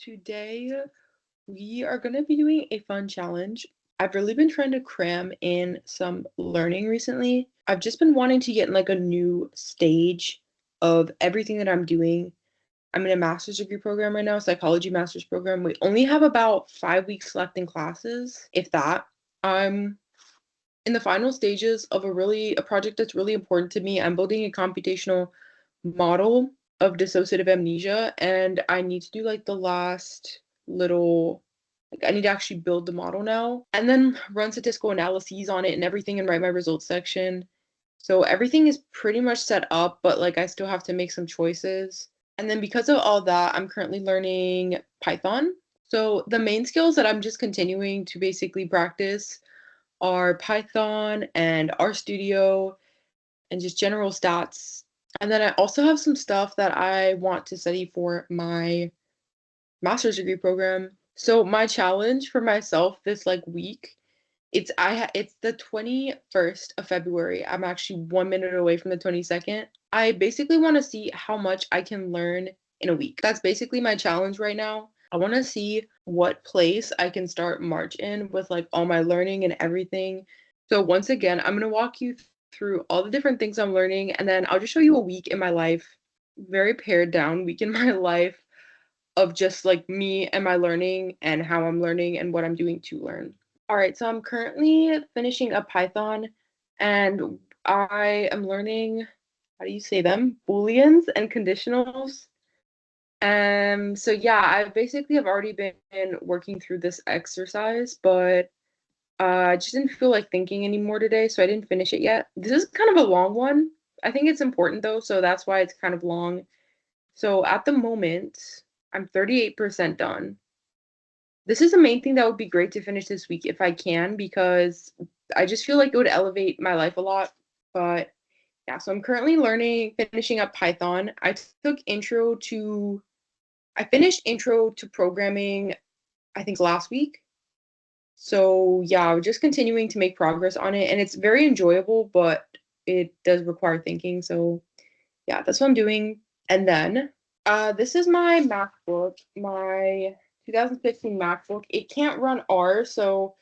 Today we are going to be doing a fun challenge. I've really been trying to cram in some learning recently. I've just been wanting to get in like a new stage of everything that I'm doing. I'm in a master's degree program right now, psychology master's program. We only have about 5 weeks left in classes, if that. I'm in the final stages of a project that's really important to me. I'm building a computational model of dissociative amnesia, and I need to do like the last little I need to actually build the model now and then run statistical analyses on it and everything and write my results section. So everything is pretty much set up, but like I still have to make some choices. And then because of all that, I'm currently learning Python. So the main skills that I'm just continuing to basically practice are Python and RStudio and just general stats. And then I also have some stuff that I want to study for my master's degree program. So my challenge for myself this like week, it's the 21st of February. I'm actually 1 minute away from the 22nd. I basically want to see how much I can learn in a week. That's basically my challenge right now. I want to see what place I can start March in with like all my learning and everything. So once again, I'm going to walk you through all the different things I'm learning, and then I'll just show you a week in my life, very pared down week in my life of just like me and my learning and how I'm learning and what I'm doing to learn. All right, so I'm currently finishing up Python and I am learning, how do you say them? Booleans and conditionals. So yeah, I basically have already been working through this exercise, but I just didn't feel like thinking anymore today, so I didn't finish it yet. This is kind of a long one. I think it's important though, so that's why it's kind of long. So at the moment, I'm 38% done. This is the main thing that would be great to finish this week if I can, because I just feel like it would elevate my life a lot. But yeah, so I'm currently finishing up Python. I finished intro to programming, I think last week. So yeah, we're just continuing to make progress on it, and it's very enjoyable, but it does require thinking. So yeah, that's what I'm doing. And then this is my MacBook, my 2015 MacBook. It can't run R, so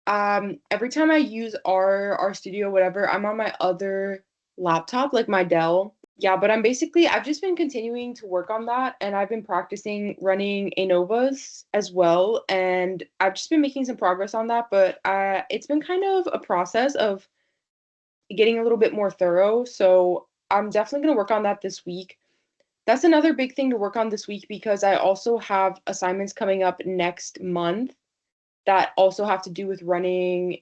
every time I use R Studio, whatever, I'm on my other laptop, like my Dell. Yeah, but I've just been continuing to work on that, and I've been practicing running ANOVAs as well, and I've just been making some progress on that, but it's been kind of a process of getting a little bit more thorough, so I'm definitely going to work on that this week. That's another big thing to work on this week because I also have assignments coming up next month that also have to do with writing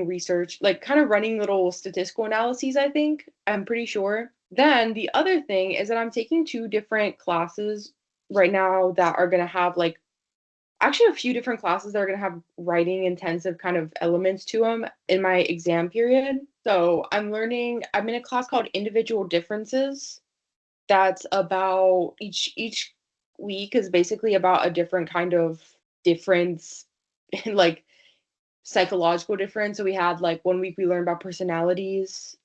research, like kind of running little statistical analyses, I think. I'm pretty sure. Then the other thing is that I'm taking two different classes right now that are going to have like actually a few different classes that are going to have writing intensive kind of elements to them in my exam period. So I'm in a class called Individual Differences. That's about each week is basically about a different kind of difference in like psychological difference. So we had like 1 week we learned about personalities.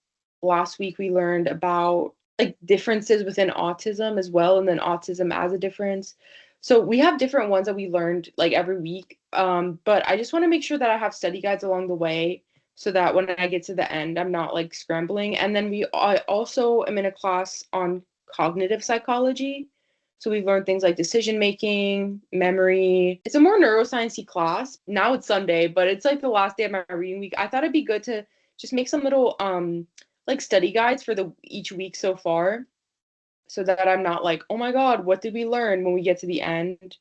Last week we learned about like differences within autism as well, and then autism as a difference. So we have different ones that we learned like every week. But I just want to make sure that I have study guides along the way so that when I get to the end, I'm not like scrambling. And then I also am in a class on cognitive psychology. So we've learned things like decision making, memory. It's a more neurosciencey class. Now it's Sunday, but it's like the last day of my reading week. I thought it'd be good to just make some little like study guides for the each week so far so that I'm not like, "Oh my God, what did we learn?" when we get to the end.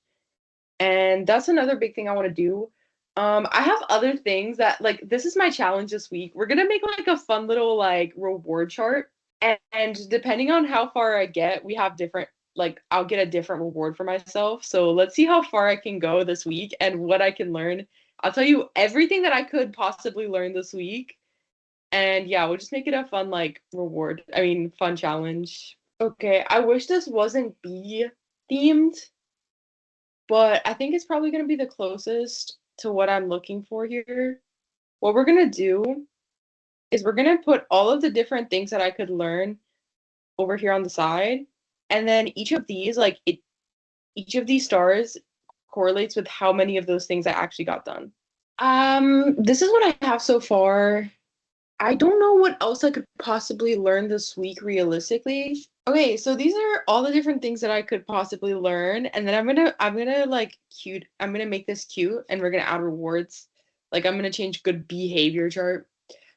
And that's another big thing I want to do. I have other things that like this is my challenge this week. We're gonna make like a fun little like reward chart, and depending on how far I get, we have different like I'll get a different reward for myself. So let's see how far I can go this week and what I can learn. I'll tell you everything that I could possibly learn this week. And yeah, we'll just make it a fun like fun challenge. Okay, I wish this wasn't bee themed, but I think it's probably going to be the closest to what I'm looking for here. What we're going to do is we're going to put all of the different things that I could learn over here on the side. And then each of these, each of these stars correlates with how many of those things I actually got done. This is what I have so far. I don't know what else I could possibly learn this week realistically. Okay, so these are all the different things that I could possibly learn, and then I'm gonna like cute. I'm gonna make this cute, and we're gonna add rewards. Like I'm gonna change good behavior chart.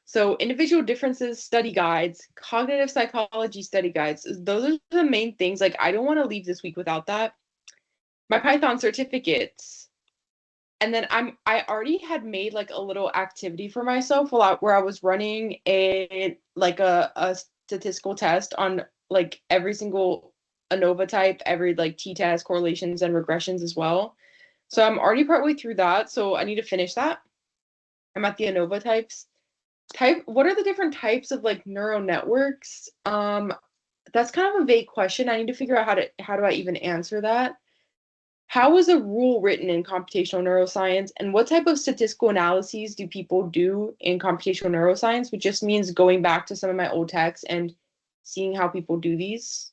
So individual differences study guides, cognitive psychology study guides. Those are the main things. Like I don't want to leave this week without that. My Python certificates. And then I already had made like a little activity for myself where I was running a statistical test on like every single ANOVA type, every like t-test, correlations and regressions as well. So I'm already partway through that, so I need to finish that. I'm at the ANOVA types. What are the different types of like neural networks? That's kind of a vague question. I need to figure out how do I even answer that. How is a rule written in computational neuroscience, and what type of statistical analyses do people do in computational neuroscience, which just means going back to some of my old texts and seeing how people do these.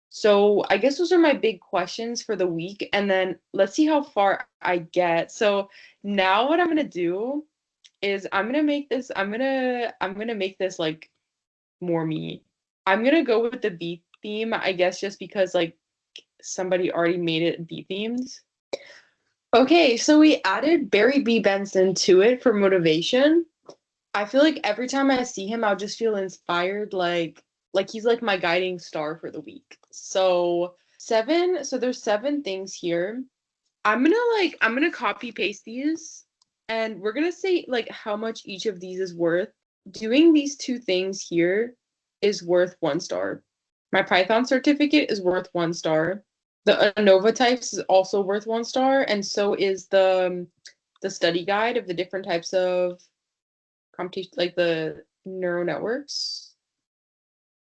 So I guess those are my big questions for the week, and then let's see how far I get. So now what I'm gonna do is I'm gonna make this like more me. I'm gonna go with the beat theme, I guess, just because like somebody already made it beat themed. Okay, so we added Barry B. Benson to it for motivation. I feel like every time I see him, I'll just feel inspired, like he's like my guiding star for the week. So there's 7 things here. I'm gonna copy paste these and we're gonna say like how much each of these is worth. Doing these 2 things here is worth 1 star. My Python certificate is worth 1 star. The ANOVA types is also worth 1 star, and so is the study guide of the different types of computation, like the neural networks.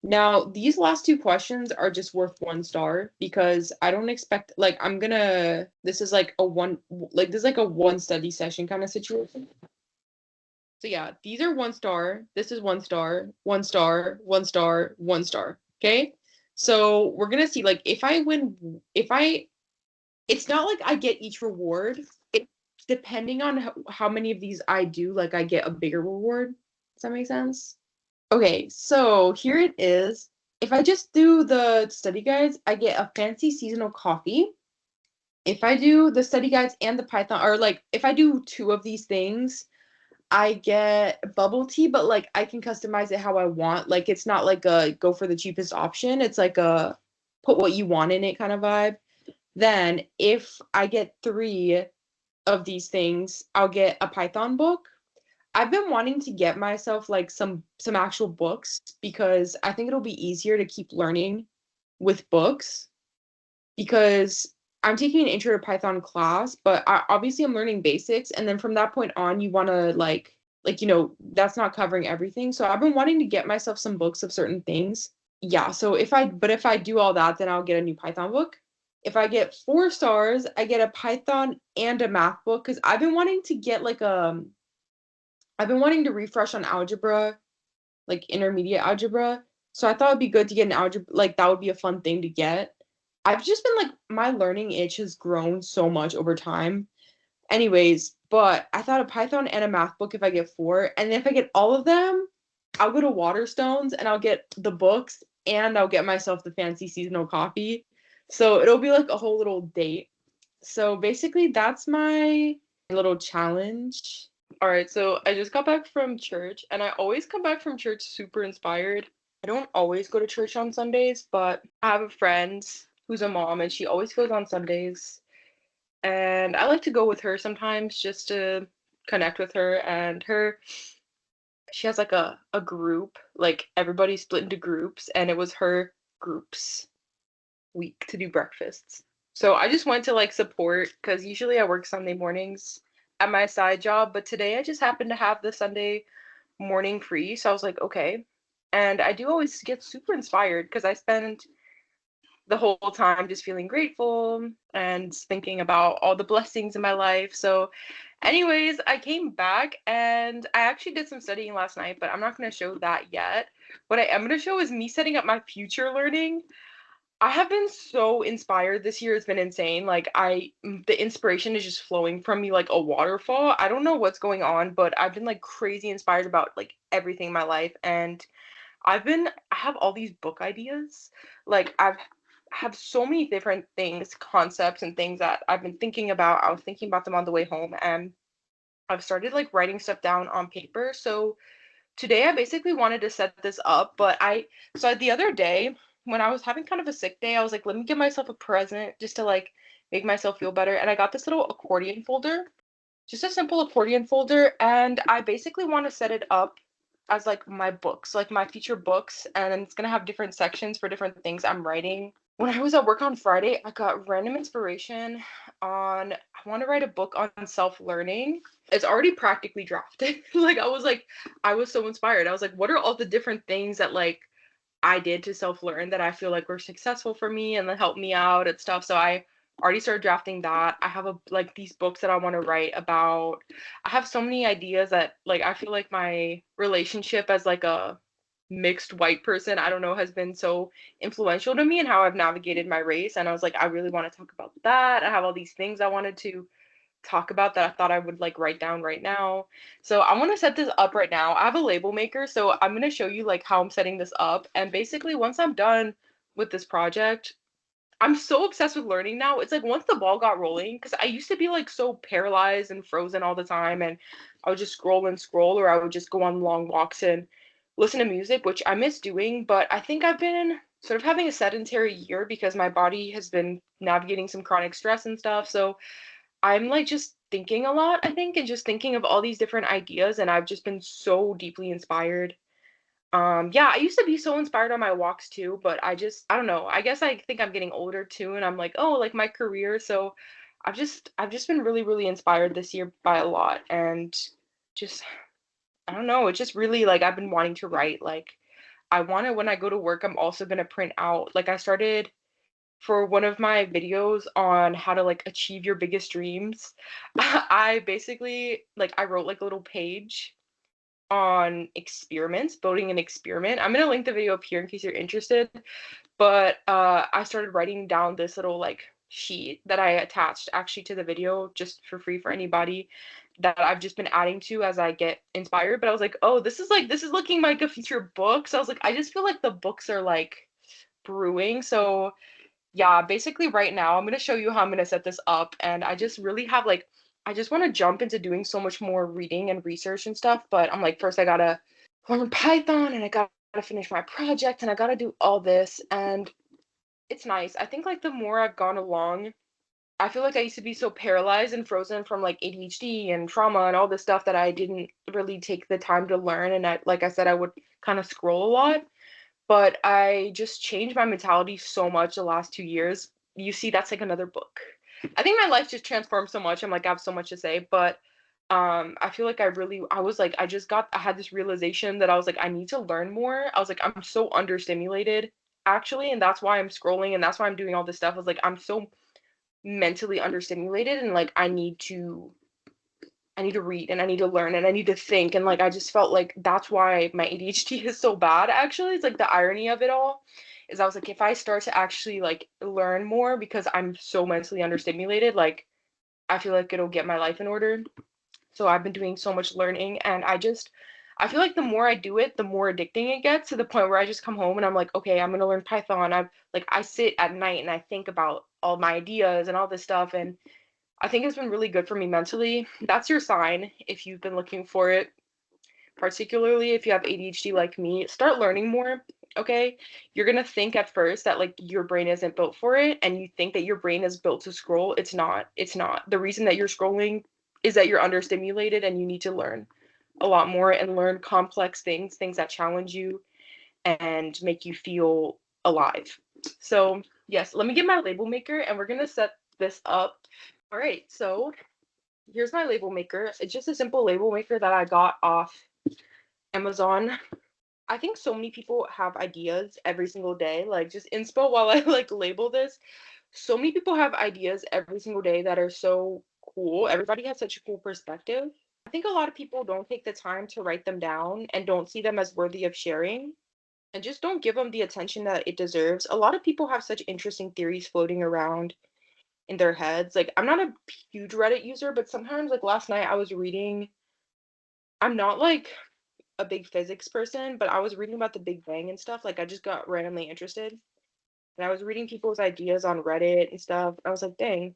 Now, these last 2 questions are just worth 1 star because I don't expect like this is like a one study session kind of situation. So yeah, these are 1 star. This is 1 star, 1 star, 1 star, 1 star. Okay. So we're gonna see like if I it's not like I get each reward. It depending on how many of these I do, like I get a bigger reward. Does that make sense? Okay, so here it is. If I just do the study guides, I get a fancy seasonal coffee. If I do the study guides and the Python, or like if I do 2 of these things, I get bubble tea, but like I can customize it how I want. Like it's not like a go for the cheapest option. It's like a put what you want in it kind of vibe. Then if I get 3 of these things, I'll get a Python book. I've been wanting to get myself like some actual books because I think it'll be easier to keep learning with books because I'm taking an intro to Python class, but obviously I'm learning basics, and then from that point on, you want to that's not covering everything. So I've been wanting to get myself some books of certain things. Yeah, so if I do all that, then I'll get a new Python book. If I get 4 stars, I get a Python and a math book because I've been wanting to refresh on algebra, like intermediate algebra. So I thought it'd be good to get an algebra, like that would be a fun thing to get. I've just been like, my learning itch has grown so much over time. Anyways, but I thought a Python and a math book if I get 4. And if I get all of them, I'll go to Waterstones and I'll get the books and I'll get myself the fancy seasonal coffee. So it'll be like a whole little date. So basically, that's my little challenge. All right, so I just got back from church, and I always come back from church super inspired. I don't always go to church on Sundays, but I have a friend who's a mom, and she always goes on Sundays. And I like to go with her sometimes just to connect with her. And she has like a group, like everybody split into groups, and it was her group's week to do breakfasts. So I just went to like support because usually I work Sunday mornings at my side job, but today I just happened to have the Sunday morning free. So I was like, okay. And I do always get super inspired because I spend the whole time just feeling grateful and thinking about all the blessings in my life. So, anyways, I came back and I actually did some studying last night, but I'm not going to show that yet. What I am going to show is me setting up my future learning. I have been so inspired this year, it's been insane. The inspiration is just flowing from me like a waterfall. I don't know what's going on, but I've been like crazy inspired about like everything in my life. And I have all these book ideas. I've have so many different things, concepts and things that I've been thinking about. I was thinking about them on the way home, and I've started like writing stuff down on paper. So today I basically wanted to set this up, but the other day when I was having kind of a sick day, I was like, let me give myself a present just to like make myself feel better. And I got this little accordion folder, just a simple accordion folder, and I basically want to set it up as like my books, like my future books, and it's gonna have different sections for different things I'm writing. When I was at work on Friday, I got random inspiration on I want to write a book on self-learning. It's already practically drafted. I was so inspired. I was like, what are all the different things that like I did to self-learn that I feel like were successful for me and that helped me out and stuff. So I already started drafting that. I have these books that I want to write about. I have so many ideas that like I feel like my relationship as like a mixed white person, I don't know, has been so influential to me and how I've navigated my race. And I was like, I really want to talk about that. I have all these things I wanted to talk about that I thought I would like write down right now. So I want to set this up right now. I have a label maker, so I'm going to show you like how I'm setting this up. And basically once I'm done with this project, I'm so obsessed with learning now. It's like once the ball got rolling, because I used to be like so paralyzed and frozen all the time, and I would just scroll and scroll, or I would just go on long walks and listen to music, which I miss doing. But I think I've been sort of having a sedentary year because my body has been navigating some chronic stress and stuff. So I'm like just thinking a lot, I think, and just thinking of all these different ideas, and I've just been so deeply inspired. Yeah, I used to be so inspired on my walks too, but I don't know. I guess I think I'm getting older too, and I'm like, oh, like my career. So I've just been really, really inspired this year by a lot, and just I don't know. It's just really like I've been wanting to write. Like I want to when I go to work, I'm also gonna print out. Like I started for one of my videos on how to like achieve your biggest dreams. I basically like I wrote like a little page on experiments, building an experiment. I'm gonna link the video up here in case you're interested. But I started writing down this little like sheet that I attached actually to the video just for free for anybody that I've just been adding to as I get inspired. But I was like, oh, this is looking like a future book. So I was like, I just feel like the books are like brewing. So yeah, basically right now I'm going to show you how I'm going to set this up, and I just really have like I just want to jump into doing so much more reading and research and stuff, but I'm like first I got to learn Python and I got to finish my project and I got to do all this, and it's nice. I think like the more I've gone along, I feel like I used to be so paralyzed and frozen from like ADHD and trauma and all this stuff that I didn't really take the time to learn, and I like I said I would kind of scroll a lot, but I just changed my mentality so much the last 2 years. You see, that's like another book. I think my life just transformed so much. I'm like, I have so much to say, but I feel like I was like, I had this realization that I was like, I need to learn more. I was like, I'm so understimulated actually, and that's why I'm scrolling and that's why I'm doing all this stuff. I was like, I'm so mentally understimulated and like I need to read and I need to learn and I need to think. And like I just felt like that's why my ADHD is so bad actually. It's like the irony of it all is I was like, if I start to actually like learn more because I'm so mentally understimulated, like I feel like it'll get my life in order. So I've been doing so much learning, and I feel like the more I do it, the more addicting it gets, to the point where I just come home and I'm like, okay, I'm gonna learn Python. I sit at night and I think about all my ideas and all this stuff, and I think it's been really good for me mentally. That's your sign if you've been looking for it, particularly if you have ADHD like me. Start learning more, okay? You're gonna think at first that like your brain isn't built for it, and you think that your brain is built to scroll. It's not. It's not. The reason that you're scrolling is that you're understimulated and you need to learn a lot more and learn complex things, things that challenge you and make you feel alive. So, yes, let me get my label maker and we're gonna set this up. All right, so here's my label maker. It's just a simple label maker that I got off Amazon. I think so many people have ideas every single day. Like just inspo while I like label this. So many people have ideas every single day that are so cool. Everybody has such a cool perspective. I think a lot of people don't take the time to write them down and don't see them as worthy of sharing. and just don't give them the attention that it deserves. A lot of people have such interesting theories floating around in their heads. Like, I'm not a huge Reddit user, but sometimes, like last night, I was reading. I'm not like a big physics person, but I was reading about the Big Bang and stuff. Like, I just got randomly interested, and I was reading people's ideas on Reddit and stuff. I was like, dang,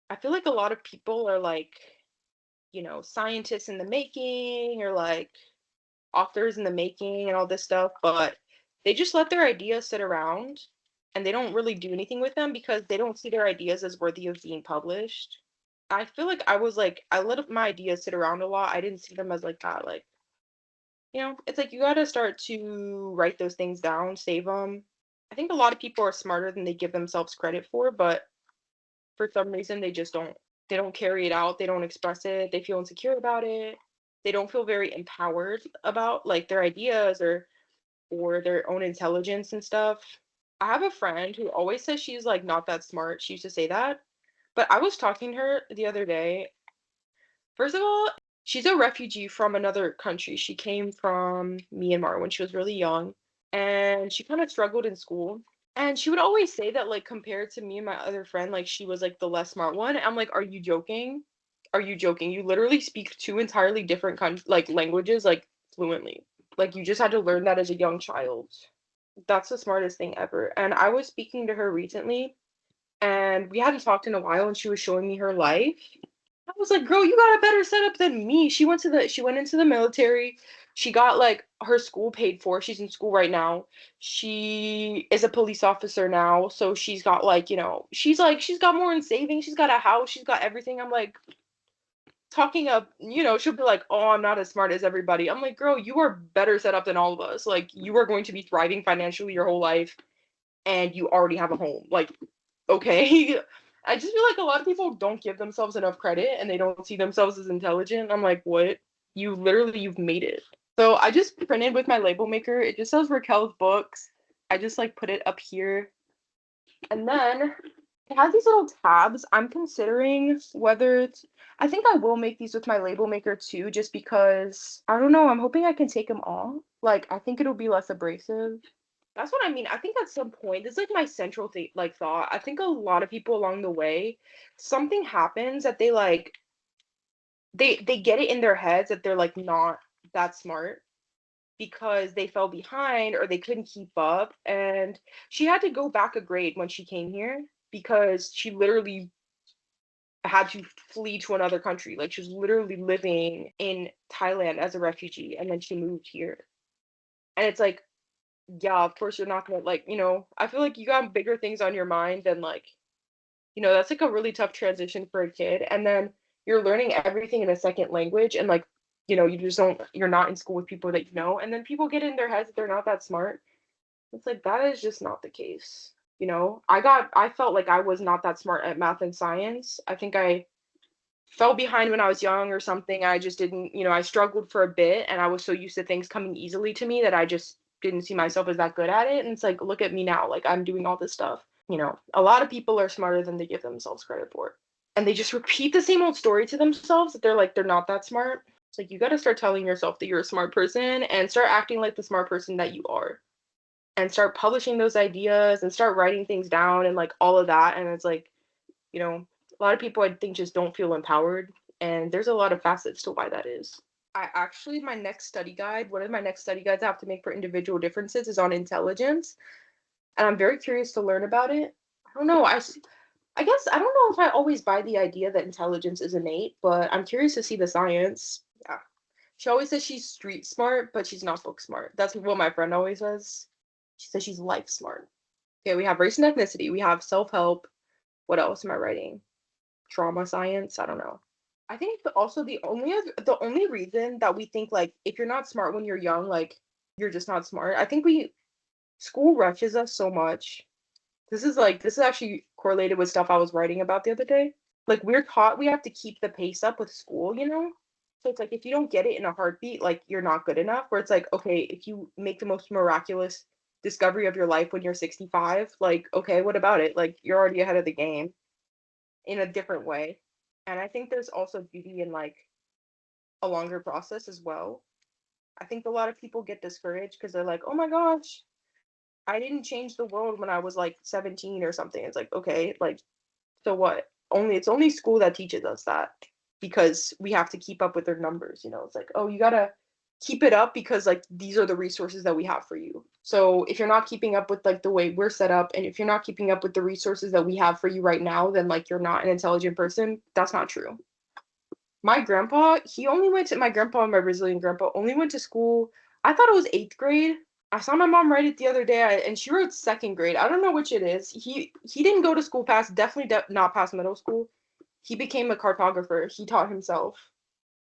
I feel like a lot of people are like, scientists in the making or like authors in the making and all this stuff, but they just let their ideas sit around and they don't really do anything with them because they don't see their ideas as worthy of being published. I feel like I let my ideas sit around a lot. I didn't see them as like that. Like, it's like you got to start to write those things down, save them. I think a lot of people are smarter than they give themselves credit for, but for some reason they don't carry it out, they don't express it, they feel insecure about it. They don't feel very empowered about like their ideas or their own intelligence and stuff. I have a friend who always says she's like not that smart. She used to say that. But I was talking to her the other day. First of all, she's a refugee from another country. She came from Myanmar when she was really young, and she kind of struggled in school. And she would always say that, like, compared to me and my other friend, like, she was like the less smart one. I'm like, are you joking? Are you joking? You literally speak two entirely different like languages like fluently. Like you just had to learn that as a young child. That's the smartest thing ever. And I was speaking to her recently, and we hadn't talked in a while, and she was showing me her life. I was like, girl, you got a better setup than me. She went into the military. She got like her school paid for. She's in school right now. She is a police officer now. So she's got like, she's got more in savings. She's got a house. She's got everything. I'm like, talking of, she'll be like, oh, I'm not as smart as everybody. I'm like, girl, you are better set up than all of us. Like, you are going to be thriving financially your whole life and you already have a home. Like, okay. I just feel like a lot of people don't give themselves enough credit and they don't see themselves as intelligent. I'm like, what? You've made it. So I just printed with my label maker. It just says Raquel's books. I just like put it up here. And then it has these little tabs. I'm considering whether I think I will make these with my label maker too, just because I don't know. I'm hoping I can take them off. Like, I think it'll be less abrasive. That's what I mean. I think at some point, this is like my central thought. I think a lot of people along the way, something happens that they get it in their heads that they're like not that smart because they fell behind or they couldn't keep up. And she had to go back a grade when she came here because she literally had to flee to another country. Like she was literally living in Thailand as a refugee and then she moved here. And it's like, yeah, of course you're not gonna like, I feel like you got bigger things on your mind than like, that's like a really tough transition for a kid. And then you're learning everything in a second language and like, you're not in school with people that you know. And then people get in their heads that they're not that smart. It's like that is just not the case. I felt like I was not that smart at math and science. I think I fell behind when I was young or something. I just didn't, I struggled for a bit and I was so used to things coming easily to me that I just didn't see myself as that good at it. And it's like, look at me now, like I'm doing all this stuff. A lot of people are smarter than they give themselves credit for. And they just repeat the same old story to themselves that they're not that smart. It's like you got to start telling yourself that you're a smart person and start acting like the smart person that you are. And start publishing those ideas and start writing things down and like all of that. And it's like, a lot of people I think just don't feel empowered. And there's a lot of facets to why that is. My next study guide, one of my next study guides I have to make for individual differences is on intelligence. And I'm very curious to learn about it. I don't know. I guess I don't know if I always buy the idea that intelligence is innate, but I'm curious to see the science. Yeah. She always says she's street smart, but she's not book smart. That's what my friend always says. She says she's life smart. Okay, we have race and ethnicity. We have self-help. What else am I writing? Trauma science. I don't know. I think also the only reason that we think like if you're not smart when you're young, like you're just not smart. I think we school rushes us so much. This is actually correlated with stuff I was writing about the other day. Like we're taught we have to keep the pace up with school. So it's like if you don't get it in a heartbeat, like you're not good enough. Where it's like, okay, if you make the most miraculous discovery of your life when you're 65, like, okay, what about it? Like you're already ahead of the game in a different way. And I think there's also beauty in like a longer process as well. I think a lot of people get discouraged because they're like, oh my gosh, I didn't change the world when I was like 17 or something. It's like, okay, like, so what? It's only school that teaches us that because we have to keep up with their numbers, you know. It's like, oh, you gotta keep it up because like these are the resources that we have for you. So if you're not keeping up with like the way we're set up, and if you're not keeping up with the resources that we have for you right now, then like you're not an intelligent person. That's not true. My grandpa and my Brazilian grandpa only went to school. I thought it was eighth grade. I saw my mom write it the other day, and she wrote second grade. I don't know which it is. He didn't go to school past, definitely not past middle school. He became a cartographer. He taught himself.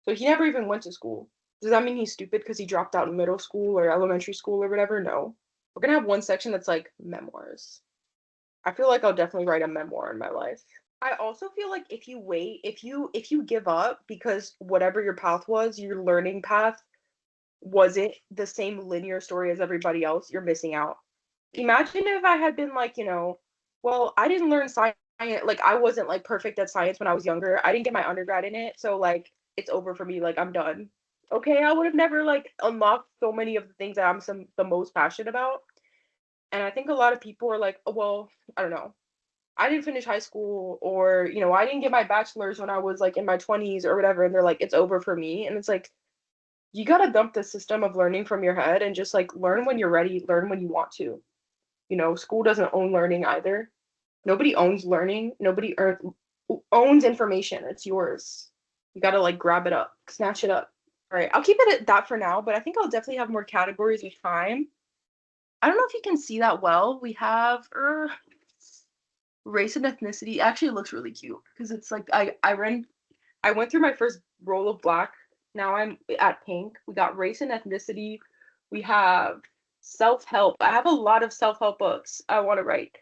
So he never even went to school. Does that mean he's stupid because he dropped out in middle school or elementary school or whatever? No. We're gonna have one section that's like memoirs. I feel like I'll definitely write a memoir in my life. I also feel like if you give up because whatever your path was, your learning path wasn't the same linear story as everybody else, you're missing out. Imagine if I had been like, well, I didn't learn science, like I wasn't like perfect at science when I was younger. I didn't get my undergrad in it, so like it's over for me, like I'm done. Okay, I would have never like unlocked so many of the things that the most passionate about. And I think a lot of people are like, oh, well, I don't know. I didn't finish high school, or I didn't get my bachelor's when I was like in my 20s or whatever, and they're like it's over for me. And it's like you got to dump the system of learning from your head and just like learn when you're ready, learn when you want to. School doesn't own learning either. Nobody owns learning. Owns information. It's yours. You got to like grab it up, snatch it up. All right, I'll keep it at that for now, but I think I'll definitely have more categories with time. I don't know if you can see that well. We have race and ethnicity. Actually, it looks really cute because it's like I went through my first roll of black. Now I'm at pink. We got race and ethnicity. We have self-help. I have a lot of self-help books I want to write.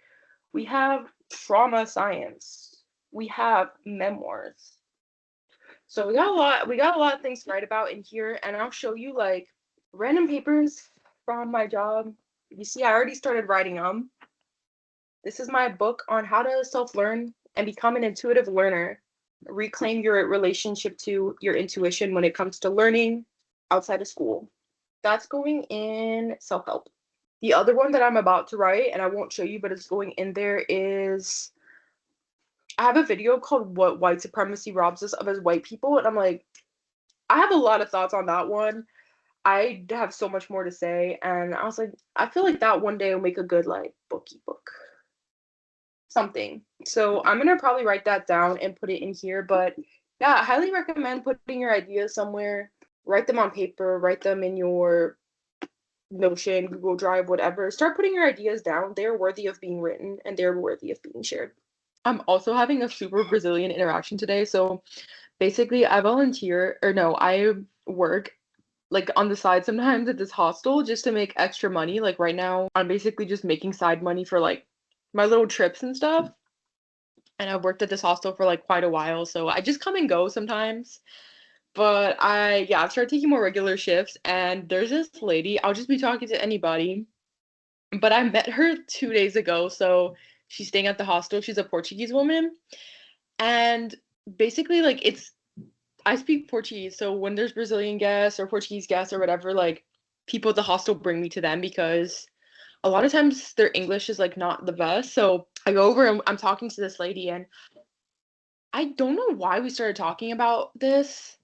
We have trauma science. We have memoirs. So we got a lot of things to write about in here, and I'll show you like random papers from my job. You see, I already started writing them. This is my book on how to self-learn and become an intuitive learner. Reclaim your relationship to your intuition when it comes to learning outside of school. That's going in self-help. The other one that I'm about to write, and I won't show you, but it's going in there, is I have a video called What White Supremacy Robs Us of as White People, and I'm like, I have a lot of thoughts on that one. I have so much more to say, and I was like, I feel like that one day will make a good like bookie book. Something. So I'm gonna probably write that down and put it in here. But yeah, I highly recommend putting your ideas somewhere. Write them on paper, write them in your Notion, Google Drive, whatever. Start putting your ideas down. They're worthy of being written and they're worthy of being shared. I'm also having a super Brazilian interaction today. So basically I volunteer, or no, I work like on the side sometimes at this hostel just to make extra money. Like right now, I'm basically just making side money for like my little trips and stuff. And I've worked at this hostel for like quite a while, so I just come and go sometimes. But I've started taking more regular shifts, and there's this lady, I'll just be talking to anybody, but I met her 2 days ago, so she's staying at the hostel. She's a Portuguese woman, and basically, like, I speak Portuguese, so when there's Brazilian guests or Portuguese guests or whatever, like, people at the hostel bring me to them because a lot of times their English is like not the best. So I go over and I'm talking to this lady, and I don't know why we started talking about this.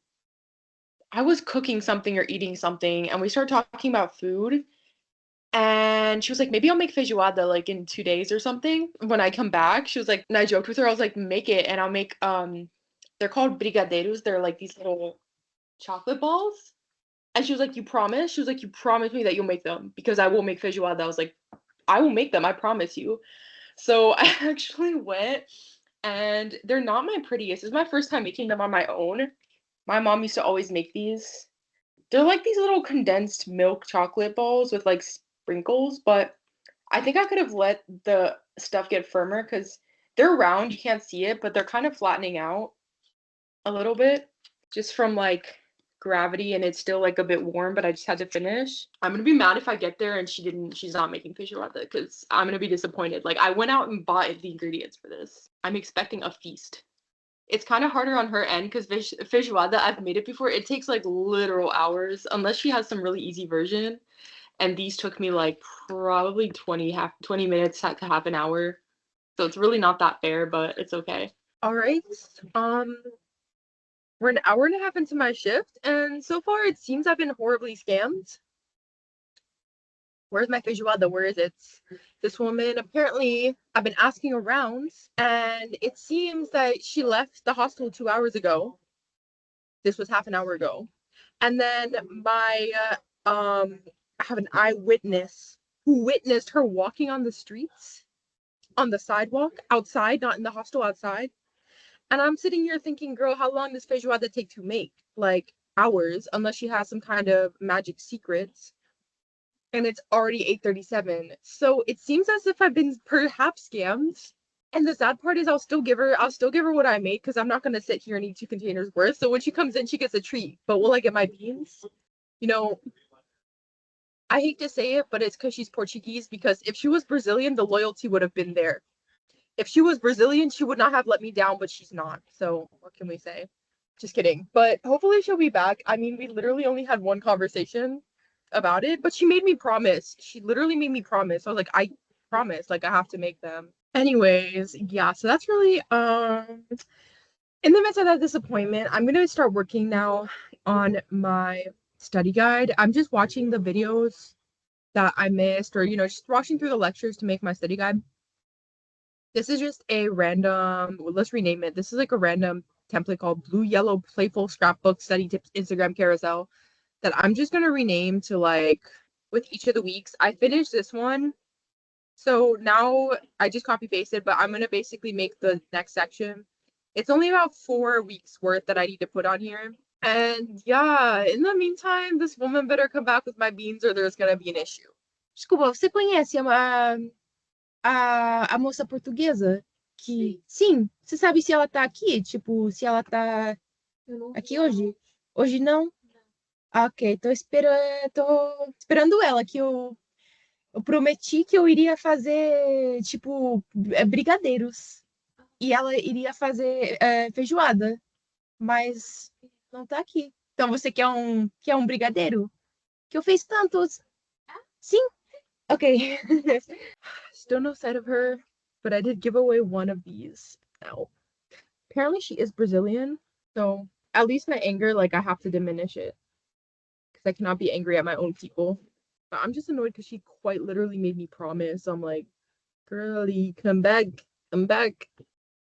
I was cooking something or eating something, and we started talking about food. And she was like, maybe I'll make feijoada like in 2 days or something when I come back. She was like, and I joked with her, I was like, make it, and I'll make they're called brigadeiros. They're like these little chocolate balls. And she was like, you promise? She was like, you promise me that you'll make them because I will make feijoada. I was like, I will make them, I promise you. So I actually went, and they're not my prettiest. It's my first time making them on my own. My mom used to always make these. They're like these little condensed milk chocolate balls with like sprinkles, but I think I could have let the stuff get firmer because they're round, you can't see it, but they're kind of flattening out a little bit just from like gravity, and it's still like a bit warm, but I just had to finish. I'm gonna be mad if I get there and she's not making feijoada because I'm gonna be disappointed. Like I went out and bought the ingredients for this. I'm expecting a feast. It's kind of harder on her end because feijoada, I've made it before. It takes like literal hours unless she has some really easy version. And these took me like probably 20 minutes to half an hour. So it's really not that fair, but it's okay. All right. Um, we're an hour and a half into my shift, and so far it seems I've been horribly scammed. Where's my feijoada? Where is it? This woman, apparently, I've been asking around, and it seems that she left the hostel 2 hours ago. This was half an hour ago. And then I have an eyewitness who witnessed her walking on the streets, on the sidewalk, outside, not in the hostel, outside. And I'm sitting here thinking, girl, how long does feijoada take to make? Like hours, unless she has some kind of magic secrets. And it's already 8:37. So it seems as if I've been perhaps scammed. And the sad part is I'll still give her what I made because I'm not gonna sit here and eat 2 containers worth. So when she comes in, she gets a treat. But will I get my beans? You know, I hate to say it, but it's because she's Portuguese, because if she was Brazilian, the loyalty would have been there. If she was Brazilian, she would not have let me down, but she's not. So what can we say? Just kidding. But hopefully she'll be back. I mean, we literally only had one conversation about it, but she made me promise. She literally made me promise. I was like, I promise, like I have to make them. Anyways, yeah, so that's really in the midst of that disappointment, I'm gonna start working now on my study guide. I'm just watching the videos that I missed, or just watching through the lectures to make my study guide. This is just a random, well, let's rename it. This is like a random template called Blue Yellow Playful Scrapbook Study Tips Instagram Carousel that I'm just gonna rename to like with each of the weeks. I finished this one. So now I just copy pasted, but I'm gonna basically make the next section. It's only about 4 weeks worth that I need to put on here. And yeah, in the meantime, this woman better come back with my beans or there's gonna be an issue. Desculpa, você conhece a moça portuguesa? Que. Sim, você sabe se ela tá aqui? Tipo, se ela tá aqui hoje? Hoje não? Ah, ok, tô esperando ela, que eu prometi que eu iria fazer, tipo, brigadeiros. E ela iria fazer feijoada, mas não tá aqui. Então você quer um brigadeiro? Que eu fiz tantos. Sim, ok. Still no sight of her, but I did give away one of these. Now, apparently she is Brazilian, so at least my anger, like I have to diminish it because I cannot be angry at my own people. But I'm just annoyed because she quite literally made me promise. I'm like, girlie, come back, come back.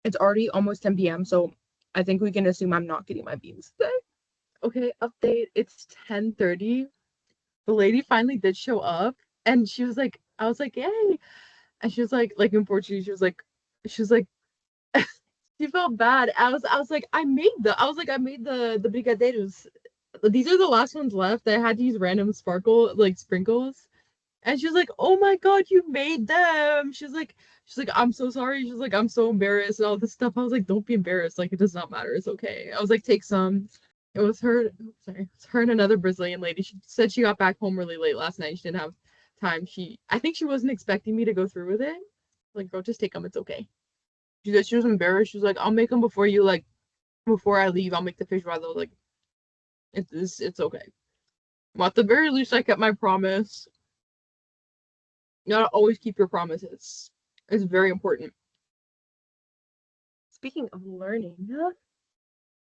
It's already almost 10 p.m., so I think we can assume I'm not getting my beans today. Okay, update. It's 10:30. The lady finally did show up, and she was like, I was like, yay. And she was like in Portuguese, she was like, she felt bad. I was like, I made the brigadeiros. These are the last ones left. I had to use random sparkle, like sprinkles. And she was like, "Oh my God, you made them." She's like, "I'm so sorry." She's like, "I'm so embarrassed," and all this stuff. I was like, "Don't be embarrassed. Like, it does not matter. It's okay." I was like, "Take some." It was her, sorry, it's her and another Brazilian lady. She said she got back home really late last night. She didn't have time. I think she wasn't expecting me to go through with it. Like, girl, just take them. It's okay. She said she was embarrassed. She was like, "I'll make them before you, like, before I leave. I'll make the fish fry." Though, like, it's okay. Well, at the very least, I kept my promise. You gotta always keep your promises. It's very important. Speaking of learning,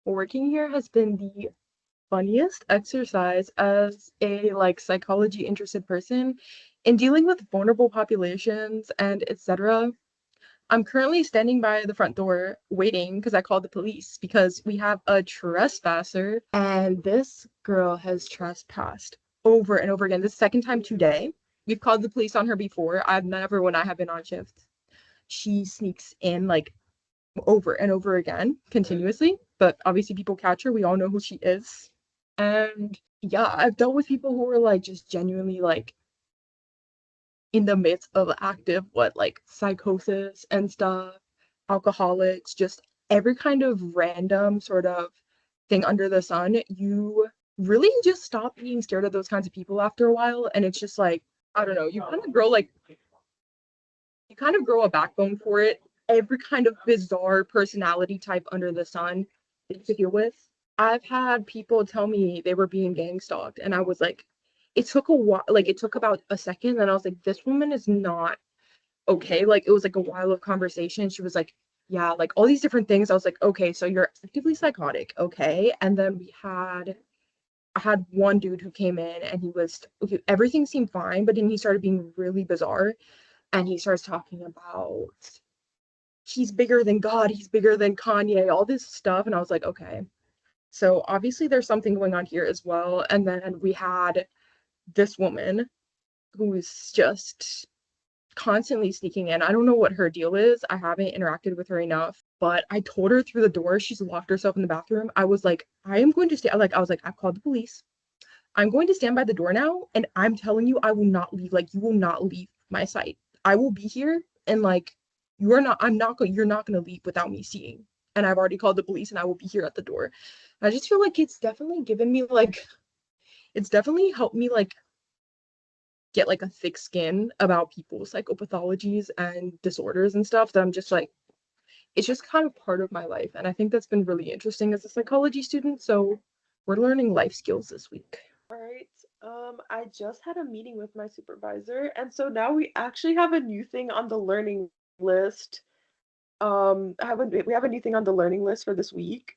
working here has been the funniest exercise as a like psychology interested person in dealing with vulnerable populations and etc. I'm currently standing by the front door waiting because I called the police because we have a trespasser and this girl has trespassed over and over again. This second time today. We've called the police on her before. I've never when I have been on shift. She sneaks in like over and over again continuously, but obviously people catch her. We all know who she is. And yeah, I've dealt with people who are like just genuinely like in the midst of active like psychosis and stuff, alcoholics, just every kind of random sort of thing under the sun. You really just stop being scared of those kinds of people after a while, and it's just like, I don't know, you kind of grow a backbone for it. every kind of bizarre personality type under the sun that you could deal with. I've had people tell me they were being gang stalked, and I was like, it took a while, like it took about a second, and I was like, this woman is not okay. Like it was like a while of conversation. She was like, yeah, like all these different things. I was like, okay, so you're actively psychotic, okay. And then I had one dude who came in and he was okay, everything seemed fine, but then he started being really bizarre, and he starts talking about he's bigger than God, he's bigger than Kanye, all this stuff. And I was like, okay. So obviously there's something going on here as well. And then we had this woman who's just constantly sneaking in. I don't know what her deal is. I haven't interacted with her enough, but I told her through the door she's locked herself in the bathroom. I was like, I am going to stay. Like, I was like, I've called the police. I'm going to stand by the door now, and I'm telling you, I will not leave. Like, you will not leave my sight. I will be here, and like, I'm not going, you're not going to leave without me seeing. And I've already called the police, and I will be here at the door. I just feel like it's definitely given me like, it's definitely helped me like get like a thick skin about people's psychopathologies and disorders and stuff that I'm just like, it's just kind of part of my life. And I think that's been really interesting as a psychology student. So we're learning life skills this week. All right. I just had a meeting with my supervisor, and so now we actually have a new thing on the learning list. We have a new thing on the learning list for this week.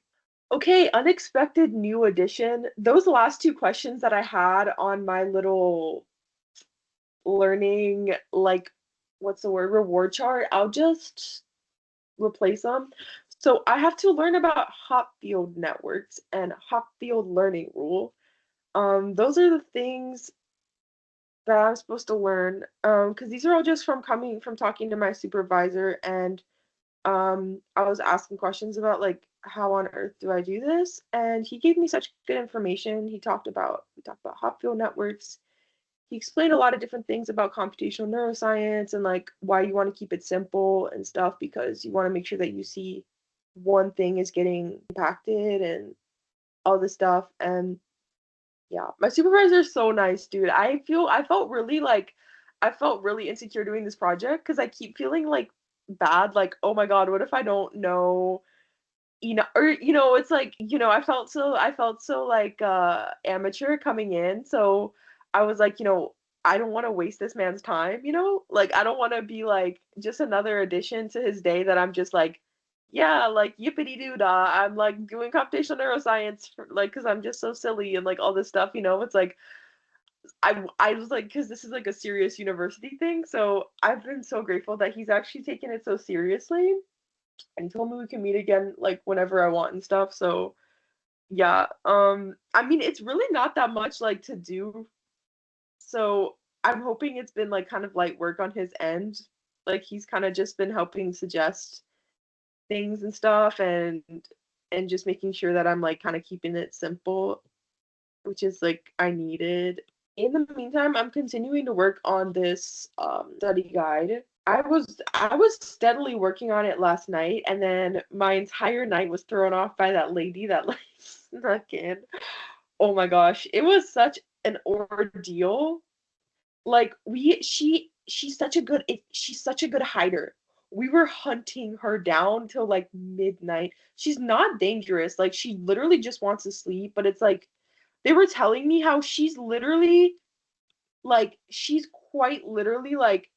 Okay, unexpected new addition. Those last two questions that I had on my little learning, like, what's the word, reward chart, I'll just replace them. So I have to learn about Hopfield networks and Hopfield learning rule. Those are the things that I'm supposed to learn. Because these are all just from talking to my supervisor, and I was asking questions about like how on earth do I do this, and he gave me such good information. We talked about Hopfield networks. He explained a lot of different things about computational neuroscience and like why you want to keep it simple and stuff because you want to make sure that you see one thing is getting impacted and all this stuff. And yeah, my supervisor is so nice, dude. I felt really insecure doing this project because I keep feeling like bad, like, oh my God, what if I don't know, or it's like, I felt so like amateur coming in. So I was like, I don't want to waste this man's time, like I don't want to be like just another addition to his day that I'm just like, yeah, like yippity doo dah. I'm like doing computational neuroscience for, like because I'm just so silly and like all this stuff. It's like I was like because this is like a serious university thing. So I've been so grateful that he's actually taken it so seriously and he told me we can meet again like whenever I want and stuff. So yeah, I mean it's really not that much like to do. So I'm hoping it's been like kind of light work on his end. Like he's kind of just been helping suggest things and stuff and just making sure that I'm like kind of keeping it simple, which is like I needed. In the meantime, I'm continuing to work on this study guide. I was steadily working on it last night, and then my entire night was thrown off by that lady that like snuck in. Oh my gosh, it was such an ordeal. Like she's such a good hider. We were hunting her down till like midnight. She's not dangerous. Like she literally just wants to sleep, but it's like they were telling me how she's quite literally like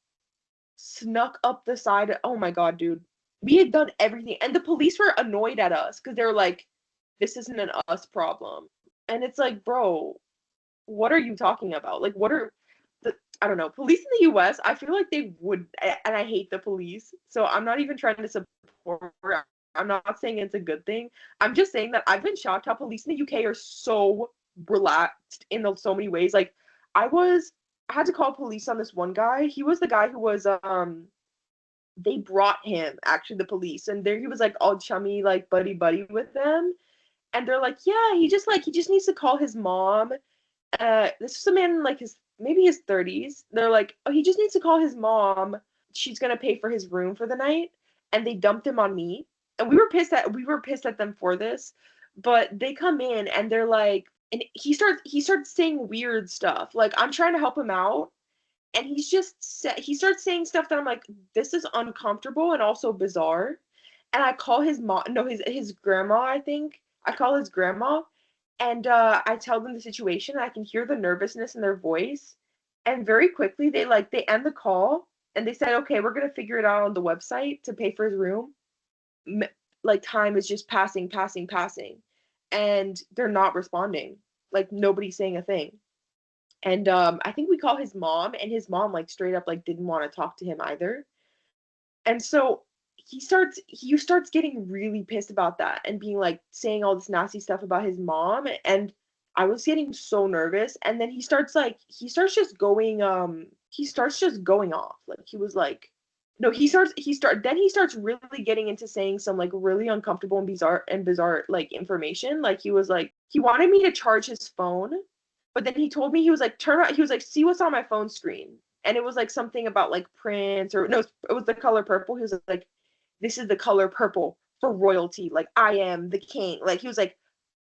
snuck up the side. Oh my god, dude. We had done everything. And the police were annoyed at us because they were like, this isn't an us problem. And it's like, bro, what are you talking about? Like, what are I don't know. Police in the US, I feel like they would, and I hate the police. So I'm not even trying to support. I'm not saying it's a good thing. I'm just saying that I've been shocked how police in the UK are so relaxed in so many ways. Like, I was, I had to call police on this one guy. He was the guy who was, they brought him actually the police, and there he was like all chummy, like buddy buddy with them, and they're like, yeah, he just needs to call his mom. This is a man in like his 30s. They're like, oh, he just needs to call his mom. She's gonna pay for his room for the night. And they dumped him on me. And we were pissed at them for this. But they come in and they're like, and he starts saying weird stuff. Like I'm trying to help him out. and he starts saying stuff that I'm like, this is uncomfortable and also bizarre. And I call his mom, no, his grandma, I think. I call his grandma, and I tell them the situation. And I can hear the nervousness in their voice, and very quickly they end the call and they said, okay, we're gonna figure it out on the website to pay for his room. Like time is just passing, passing, passing, and they're not responding. Like nobody's saying a thing. And I think we call his mom, and his mom like straight up like didn't want to talk to him either. And so he starts getting really pissed about that and being like saying all this nasty stuff about his mom, and I was getting so nervous. And then he starts just going off. Like he was like, no, he starts really getting into saying some like really uncomfortable and bizarre like information. Like he was like he wanted me to charge his phone, but then he told me, he was like, he was like, see what's on my phone screen. And it was like something about like Prince, or no, it was the color purple. He was like, this is the color purple for royalty. Like I am the king. Like he was like,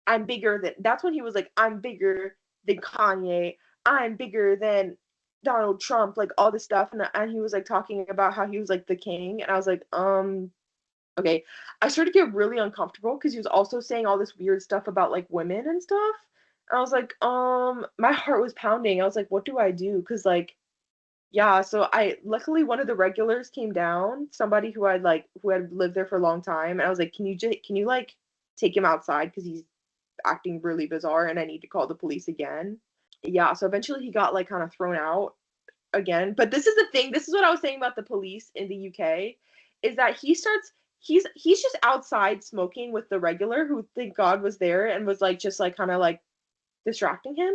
I'm bigger than, that's when he was like, I'm bigger than Kanye. I'm bigger than Donald Trump, like all this stuff. And he was like talking about how he was like the king. And I was like, okay. I started to get really uncomfortable because he was also saying all this weird stuff about like women and stuff. I was like, my heart was pounding. I was like, what do I do? Because like, yeah, so I luckily one of the regulars came down, somebody who had lived there for a long time, and I was like, can you like take him outside because he's acting really bizarre and I need to call the police again. Yeah, so eventually he got like kind of thrown out again. But this is the thing, this is what I was saying about the police in the UK, is that he's just outside smoking with the regular who thank God was there and was like just like kind of like distracting him.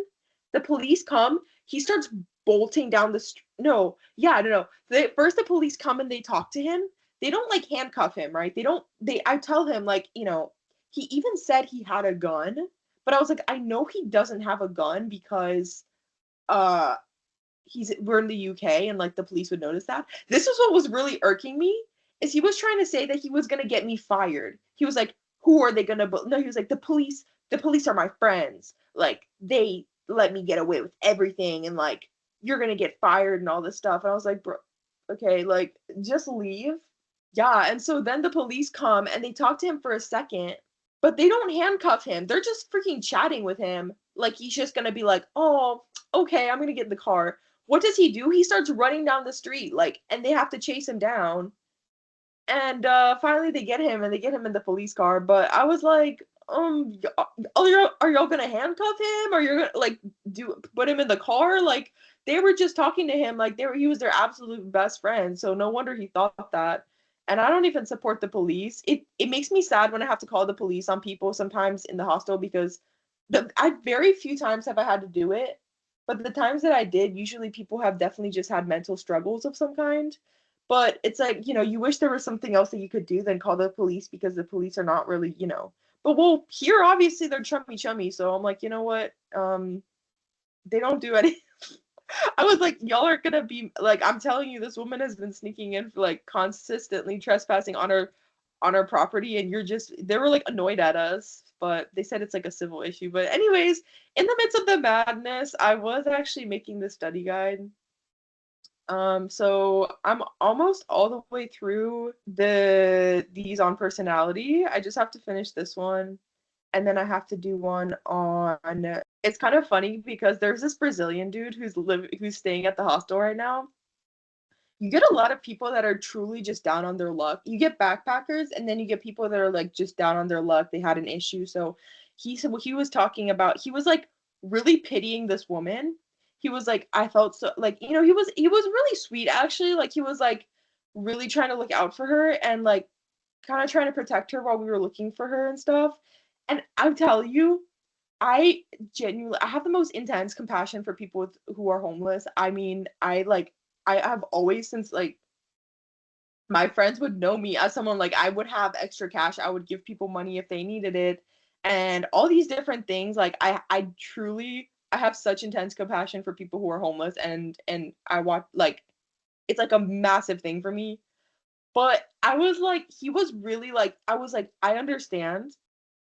The police come, he starts bolting down the no, yeah, no. First the police come and they talk to him. They don't like handcuff him, right? I tell him like, he even said he had a gun, but I was like, I know he doesn't have a gun because uh we're in the UK and like the police would notice that. This is what was really irking me, is he was trying to say that he was gonna get me fired. He was like, who are they gonna no, he was like, the police are my friends. Like they let me get away with everything, and like you're gonna get fired and all this stuff. And I was like, bro, okay, like just leave. Yeah, and so then the police come and they talk to him for a second, but they don't handcuff him. They're just freaking chatting with him. Like he's just gonna be like, oh, okay, I'm gonna get in the car. What does he do? He starts running down the street, like, and they have to chase him down. And finally they get him and they get him in the police car. But I was like, are y'all gonna handcuff him? Or you're gonna like put him in the car? Like they were just talking to him like he was their absolute best friend. So no wonder he thought that. And I don't even support the police. It makes me sad when I have to call the police on people sometimes in the hostel, because I very few times have I had to do it. But the times that I did, usually people have definitely just had mental struggles of some kind. But it's like, you wish there was something else that you could do than call the police, because the police are not really, But well, here obviously they're chummy chummy, so I'm like, you know what? They don't do any. I was like, y'all are gonna be like, I'm telling you, this woman has been sneaking in for like consistently trespassing on our property, and they were like annoyed at us, but they said it's like a civil issue. But anyways, in the midst of the madness, I was actually making the study guide. So I'm almost all the way through these on personality. I just have to finish this one, and then I have to do one on. It's kind of funny because there's this Brazilian dude who's staying at the hostel right now. You get a lot of people that are truly just down on their luck. You get backpackers, and then you get people that are like just down on their luck. They had an issue. So he said, what he was talking about, he was like really pitying this woman. He was like, I felt so like, he was really sweet actually. Like he was like really trying to look out for her and like kind of trying to protect her while we were looking for her and stuff. And I'll tell you, I have the most intense compassion for people who are homeless. I mean, I have always, since like my friends would know me as someone, like I would have extra cash. I would give people money if they needed it, and all these different things. Like I truly, I have such intense compassion for people who are homeless, and I want like, it's like a massive thing for me. But I was like, he was really like, I was like, I understand.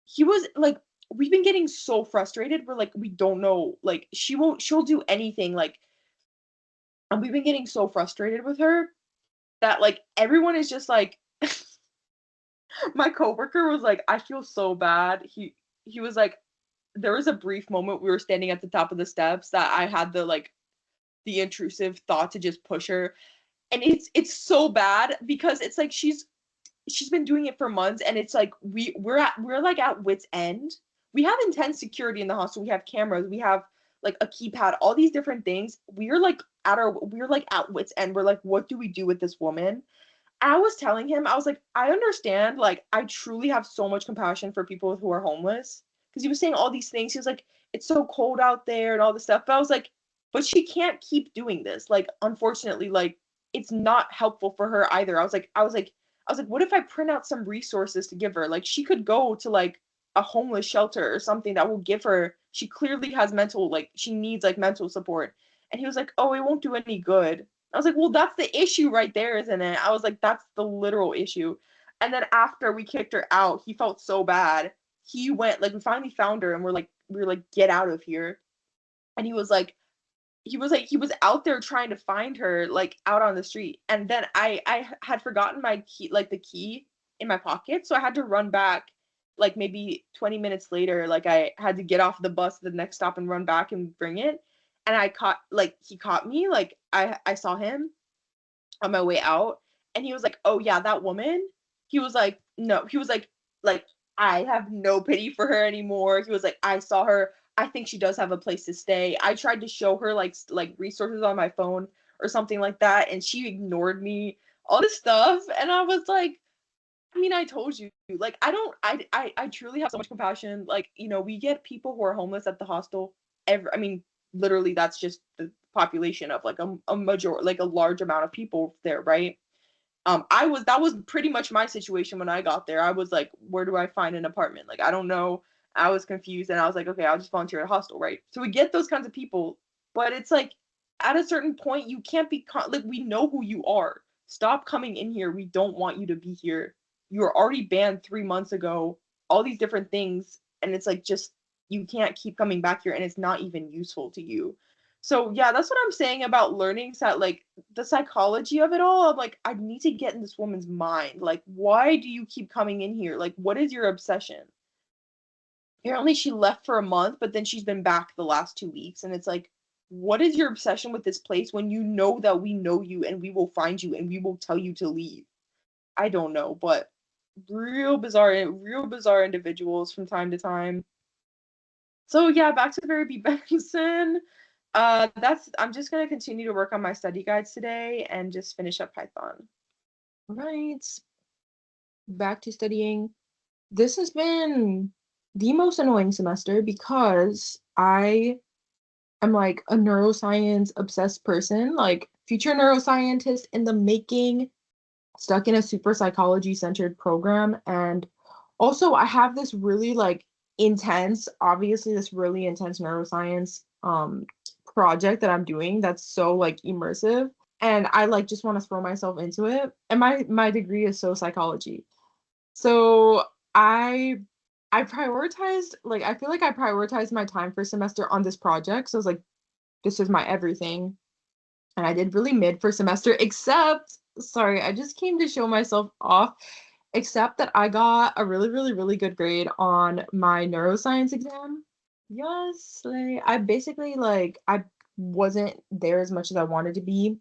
He was like, we've been getting so frustrated. We're like, we don't know. Like she'll do anything. Like And we've been getting so frustrated with her that like everyone is just like my coworker was like, I feel so bad. He was like, there was a brief moment we were standing at the top of the steps that I had the intrusive thought to just push her. And it's so bad because it's like she's been doing it for months, and it's like we're like at wit's end. We have intense security in the hostel. We have cameras, we have like a keypad, all these different things. We're like at wit's end. We're like, what do we do with this woman? I was telling him, I was like, I understand, like, I truly have so much compassion for people who are homeless. Because he was saying all these things. He was like, it's so cold out there and all this stuff. But I was like, but she can't keep doing this. Like, unfortunately, like, it's not helpful for her either. I was like, what if I print out some resources to give her? Like, she could go to like a homeless shelter or something that will give her, she clearly has mental, like, she needs like mental support. And he was like, oh, it won't do any good. I was like, well, that's the issue right there, isn't it? I was like, that's the literal issue. And then after we kicked her out, he felt so bad. He went, like, we finally found her and we were like, get out of here. And he was out there trying to find her, like, out on the street. And then I had forgotten my key, like the key in my pocket. So I had to run back like maybe 20 minutes later. Like I had to get off the bus at the next stop and run back and bring it. And he caught me, like I saw him on my way out, and he was like, "Oh yeah, that woman." He was like, "No." He was like I have no pity for her anymore. He was like, "I saw her. I think she does have a place to stay. I tried to show her like resources on my phone or something like that, and she ignored me." All this stuff, and I was like, I mean, I told you, like, I don't, I truly have so much compassion. Like, we get people who are homeless at the hostel. I mean, literally, that's just the population of like a major, like a large amount of people there, right? That was pretty much my situation when I got there. I was like, where do I find an apartment? Like, I don't know. I was confused, and I was like, okay, I'll just volunteer at a hostel, right? So we get those kinds of people, but it's like, at a certain point, you can't be like, we know who you are. Stop coming in here. We don't want you to be here. You were already banned 3 months ago. All these different things, and it's like, just you can't keep coming back here, and it's not even useful to you. So yeah, that's what I'm saying about learning that, like, the psychology of it all. I'm like, I need to get in this woman's mind. Like, why do you keep coming in here? Like, what is your obsession? Apparently she left for a month, but then she's been back the last 2 weeks, and it's like, what is your obsession with this place when you know that we know you and we will find you and we will tell you to leave? I don't know, but real bizarre individuals from time to time. So yeah, back to Barry B. Benson. That's I'm just gonna continue to work on my study guides today and just finish up Python. Right. Back to studying. This has been the most annoying semester because I am like a neuroscience obsessed person, like future neuroscientist in the making, stuck in a super psychology centered program. And also, I have this really like obviously, this really intense neuroscience project that I'm doing that's so like immersive. And I like just want to throw myself into it. And my degree is so psychology. So I I prioritized, like, I feel like I prioritized my time for semester on this project. So I was like, this is my everything. And I did really mid for semester, except, sorry, I just came to show myself off, except that I got a really, really, really good grade on my neuroscience exam. Yes, like, I basically, like, I wasn't there as much as I wanted to be,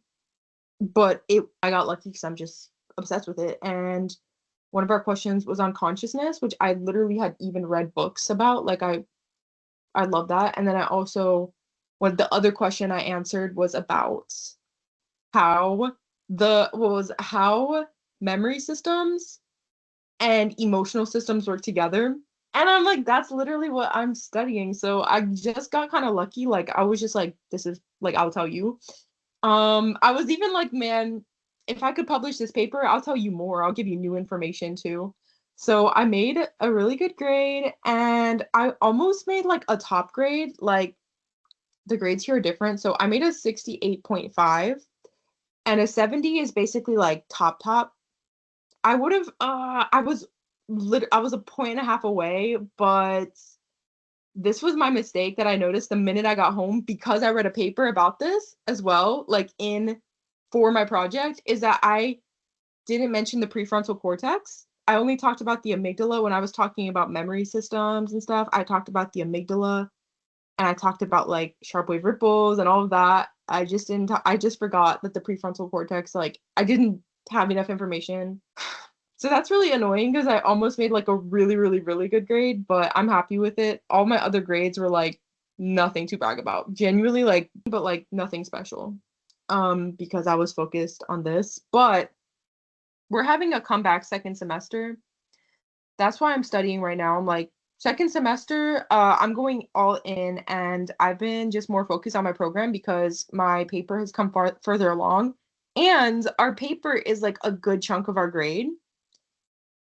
but I got lucky because I'm just obsessed with it. And one of our questions was on consciousness, which I literally had even read books about. Like I love that. And then I also the other question I answered was about how how memory systems and emotional systems work together. And I'm like, that's literally what I'm studying. So I just got kind of lucky. Like I was just like, this is like, I'll tell you. I was even like, man, if I could publish this paper, I'll tell you more. I'll give you new information too. So I made a really good grade and I almost made like a top grade. Like the grades here are different. So I made a 68.5 and a 70 is basically like top. I would have I was a point and a half away, but this was my mistake that I noticed the minute I got home because I read a paper about this as well, like in for my project, is that I didn't mention the prefrontal cortex. I only talked about the amygdala when I was talking about memory systems and stuff. I talked about the amygdala and I talked about like sharp wave ripples and all of that. I just didn't I just forgot that the prefrontal cortex, like I didn't have enough information. So that's really annoying because I almost made like a really, really, really good grade, but I'm happy with it. All my other grades were like nothing to brag about. Genuinely like, but like nothing special. Because I was focused on this. But we're having a comeback second semester. That's why I'm studying right now. I'm like, second semester, I'm going all in and I've been just more focused on my program because my paper has come further along. And our paper is like a good chunk of our grade.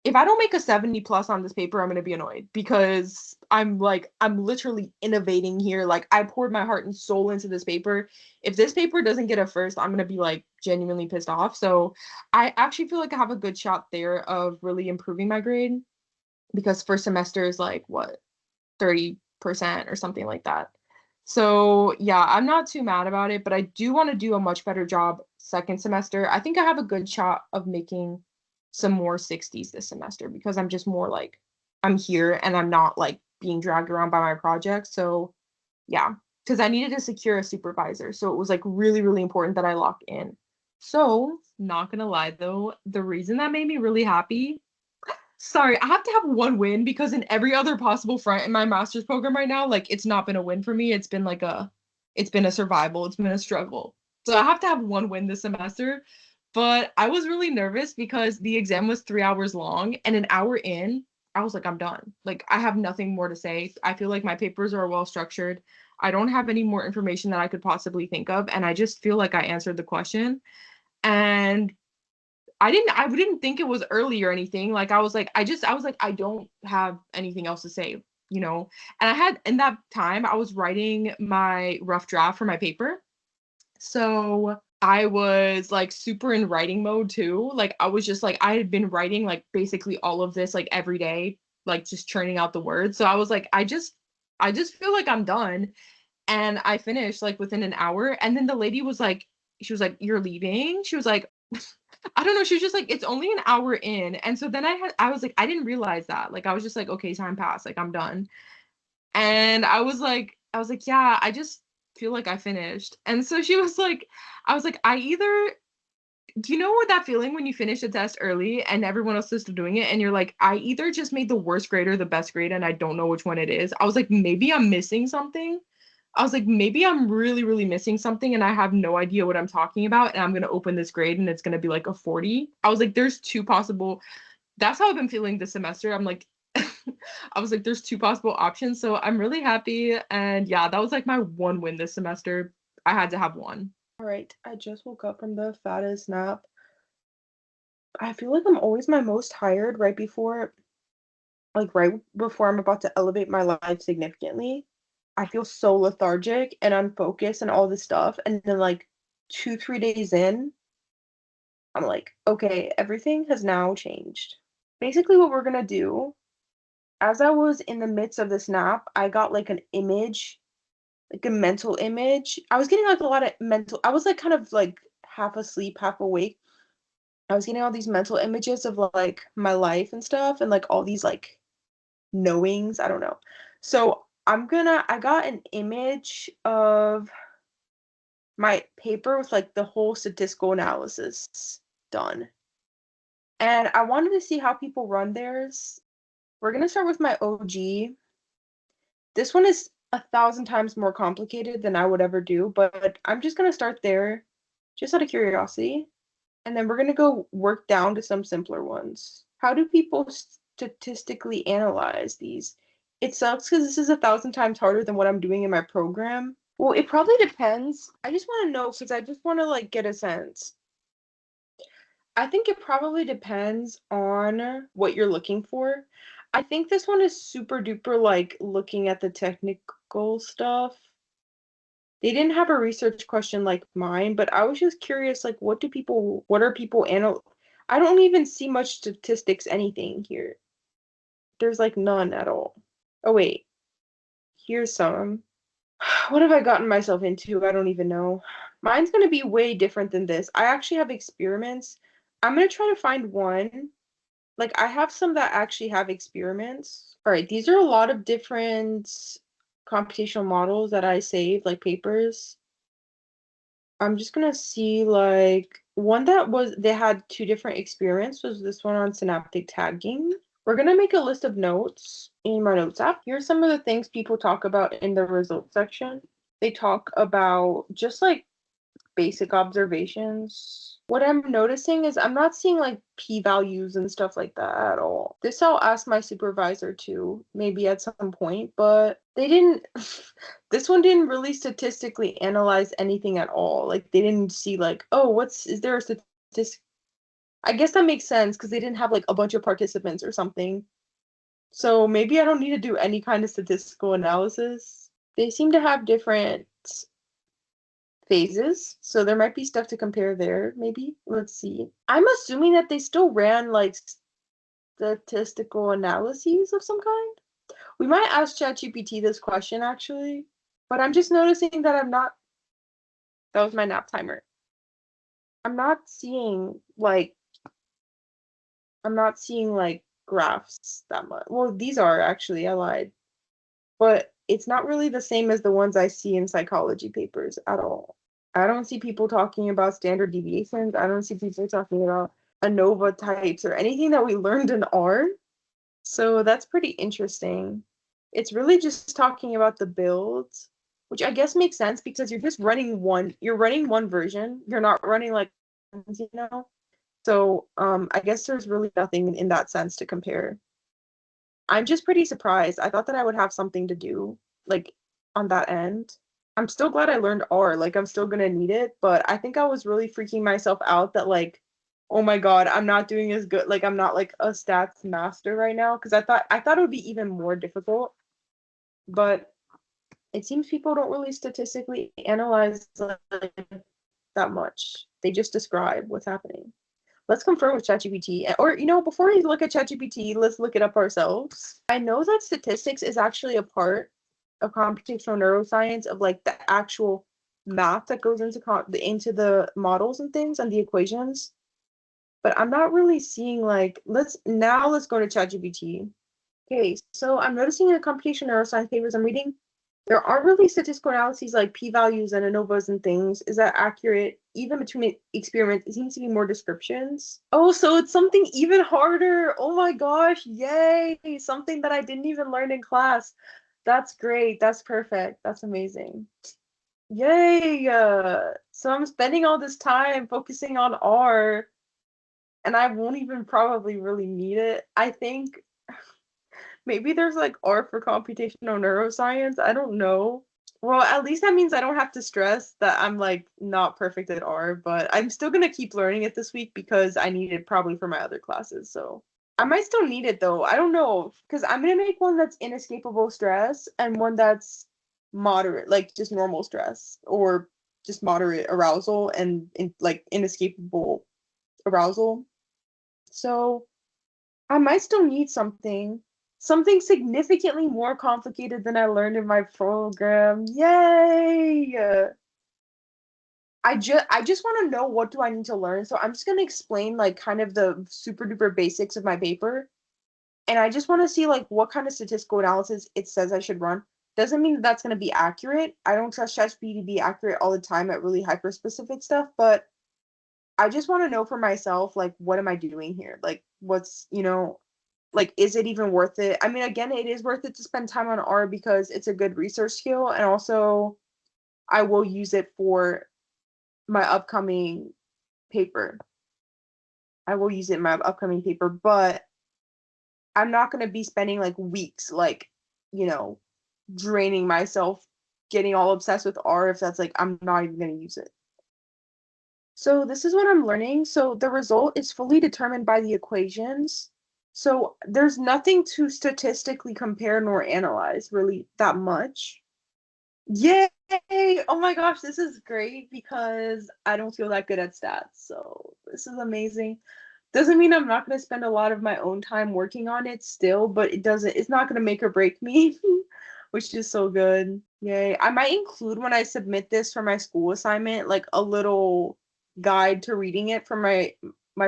If I don't make a 70 plus on this paper, I'm going to be annoyed because I'm literally innovating here. Like I poured my heart and soul into this paper. If this paper doesn't get a first, I'm going to be like genuinely pissed off. So I actually feel like I have a good shot there of really improving my grade because first semester is like what, 30% or something like that. So yeah, I'm not too mad about it, but I do want to do a much better job second semester. I think I have a good shot of making some more 60s this semester because I'm just more like I'm here and I'm not like being dragged around by my project. So yeah, because I needed to secure a supervisor. So it was like really, really important that I lock in. So, not gonna lie though, the reason that made me really happy, sorry, I have to have one win because in every other possible front in my master's program right now, like it's not been a win for me. It's been a survival, it's been a struggle. So I have to have one win this semester. But I was really nervous because the exam was 3 hours long and an hour in, I was like, I'm done. Like I have nothing more to say. I feel like my papers are well structured. I don't have any more information that I could possibly think of. And I just feel like I answered the question. And I didn't think it was early or anything. Like I was like I don't have anything else to say, you know. And I had in that time I was writing my rough draft for my paper. So I was like super in writing mode too. Like I was just like I had been writing like basically all of this like every day, like just churning out the words. So I was like I just feel like I'm done. And I finished like within an hour. And then the lady was like, she was like, "You're leaving?" She was like, I don't know. She was just like, "It's only an hour in." And so then I was like, I didn't realize that. Like, I was just like, okay, time passed. Like, I'm done. And I was like, yeah, I just feel like I finished. And so she was like, I was like, do you know what that feeling when you finish a test early and everyone else is still doing it? And you're like, I either just made the worst grade or the best grade and I don't know which one it is. I was like, maybe I'm missing something. I was like, maybe I'm really, really missing something and I have no idea what I'm talking about. And I'm going to open this grade and it's going to be like a 40. I was like, there's two possible. That's how I've been feeling this semester. I'm like, I was like, there's two possible options. So I'm really happy. And yeah, that was like my one win this semester. I had to have one. All right, I just woke up from the fattest nap. I feel like I'm always my most tired right before I'm about to elevate my life significantly. I feel so lethargic and unfocused and all this stuff. And then like 2, 3 days in, I'm like, okay, everything has now changed. Basically, what we're gonna do, as I was in the midst of this nap, I got like an image, like a mental image. I was getting like a lot of I was like kind of like half asleep, half awake. I was getting all these mental images of like my life and stuff and like all these like knowings. I don't know. So I got an image of my paper with like the whole statistical analysis done. And I wanted to see how people run theirs. We're going to start with my OG. This one is 1,000 times more complicated than I would ever do, but I'm just going to start there just out of curiosity. And then we're going to go work down to some simpler ones. How do people statistically analyze these? It sucks because this is 1,000 times harder than what I'm doing in my program. Well, it probably depends. I just want to know because I just want to like get a sense. I think it probably depends on what you're looking for. I think this one is super duper like looking at the technical stuff. They didn't have a research question like mine, but I was just curious like what are people I don't even see much statistics anything here. There's like none at all. Oh wait. Here's some. What have I gotten myself into? I don't even know. Mine's going to be way different than this. I actually have experiments. I'm going to try to find one. Like, I have some that actually have experiments. All right, these are a lot of different computational models that I saved, like papers. I'm just gonna see like one that was they had two different experiments was this one on synaptic tagging. We're gonna make a list of notes in my notes app. Here's some of the things people talk about in the results section. They talk about just like basic observations. What I'm noticing is I'm not seeing like p-values and stuff like that at all. This I'll ask my supervisor too, maybe at some point, but they didn't this one didn't really statistically analyze anything at all. Like they didn't see like, oh, is there a statistic? I guess that makes sense because they didn't have like a bunch of participants or something. So maybe I don't need to do any kind of statistical analysis. They seem to have different phases, so there might be stuff to compare there, maybe. Let's see. I'm assuming that they still ran like statistical analyses of some kind. We might ask ChatGPT this question actually, but I'm just noticing that that was my nap timer. I'm not seeing like graphs that much. Well, these are actually, I lied. But it's not really the same as the ones I see in psychology papers at all. I don't see people talking about standard deviations. I don't see people talking about ANOVA types or anything that we learned in R. So that's pretty interesting. It's really just talking about the builds, which I guess makes sense because you're running one version. You're not running like, you know. So I guess there's really nothing in that sense to compare. I'm just pretty surprised. I thought that I would have something to do like on that end. I'm still glad I learned R. Like I'm still gonna need it, but I think I was really freaking myself out that like, oh my God, I'm not doing as good. Like I'm not like a stats master right now because I thought it would be even more difficult. But it seems people don't really statistically analyze like, that much. They just describe what's happening. Let's confirm with ChatGPT. Or, before we look at ChatGPT, let's look it up ourselves. I know that statistics is actually a part of computational neuroscience of like the actual math that goes into the models and things and the equations. But I'm not really seeing like let's go to ChatGPT. Okay, so I'm noticing in the computational neuroscience papers I'm reading, there aren't really statistical analyses like p-values and ANOVAs and things. Is that accurate? Even between experiments, it seems to be more descriptions. Oh, so it's something even harder. Oh my gosh, yay! Something that I didn't even learn in class. That's great. That's perfect. That's amazing. Yay! So I'm spending all this time focusing on R, and I won't even probably really need it. I think maybe there's like R for computational neuroscience. I don't know. Well, at least that means I don't have to stress that I'm like not perfect at R, but I'm still gonna keep learning it this week because I need it probably for my other classes. So I might still need it though. I don't know because I'm gonna make one that's inescapable stress and one that's moderate, like just normal stress or just moderate arousal and like inescapable arousal. So I might still need something significantly more complicated than I learned in my program. Yay! I just want to know what do I need to learn. So I'm just gonna explain like kind of the super duper basics of my paper. And I just want to see like what kind of statistical analysis it says I should run. Doesn't mean that that's gonna be accurate. I don't trust ChatGPT to be accurate all the time at really hyper specific stuff, but I just want to know for myself, like, what am I doing here? Like, like, is it even worth it? I mean, again, it is worth it to spend time on R because it's a good research skill. And also, I will use it for my upcoming paper. I will use it in my upcoming paper, but I'm not going to be spending like weeks, like, you know, draining myself, getting all obsessed with R if that's like, I'm not even going to use it. So this is what I'm learning. So the result is fully determined by the equations. So there's nothing to statistically compare nor analyze really that much. Yay! Oh my gosh, this is great because I don't feel that good at stats. So this is amazing. Doesn't mean I'm not going to spend a lot of my own time working on it still, but it's not going to make or break me. which is so good. Yay. I might include when I submit this for my school assignment, like a little guide to reading it for my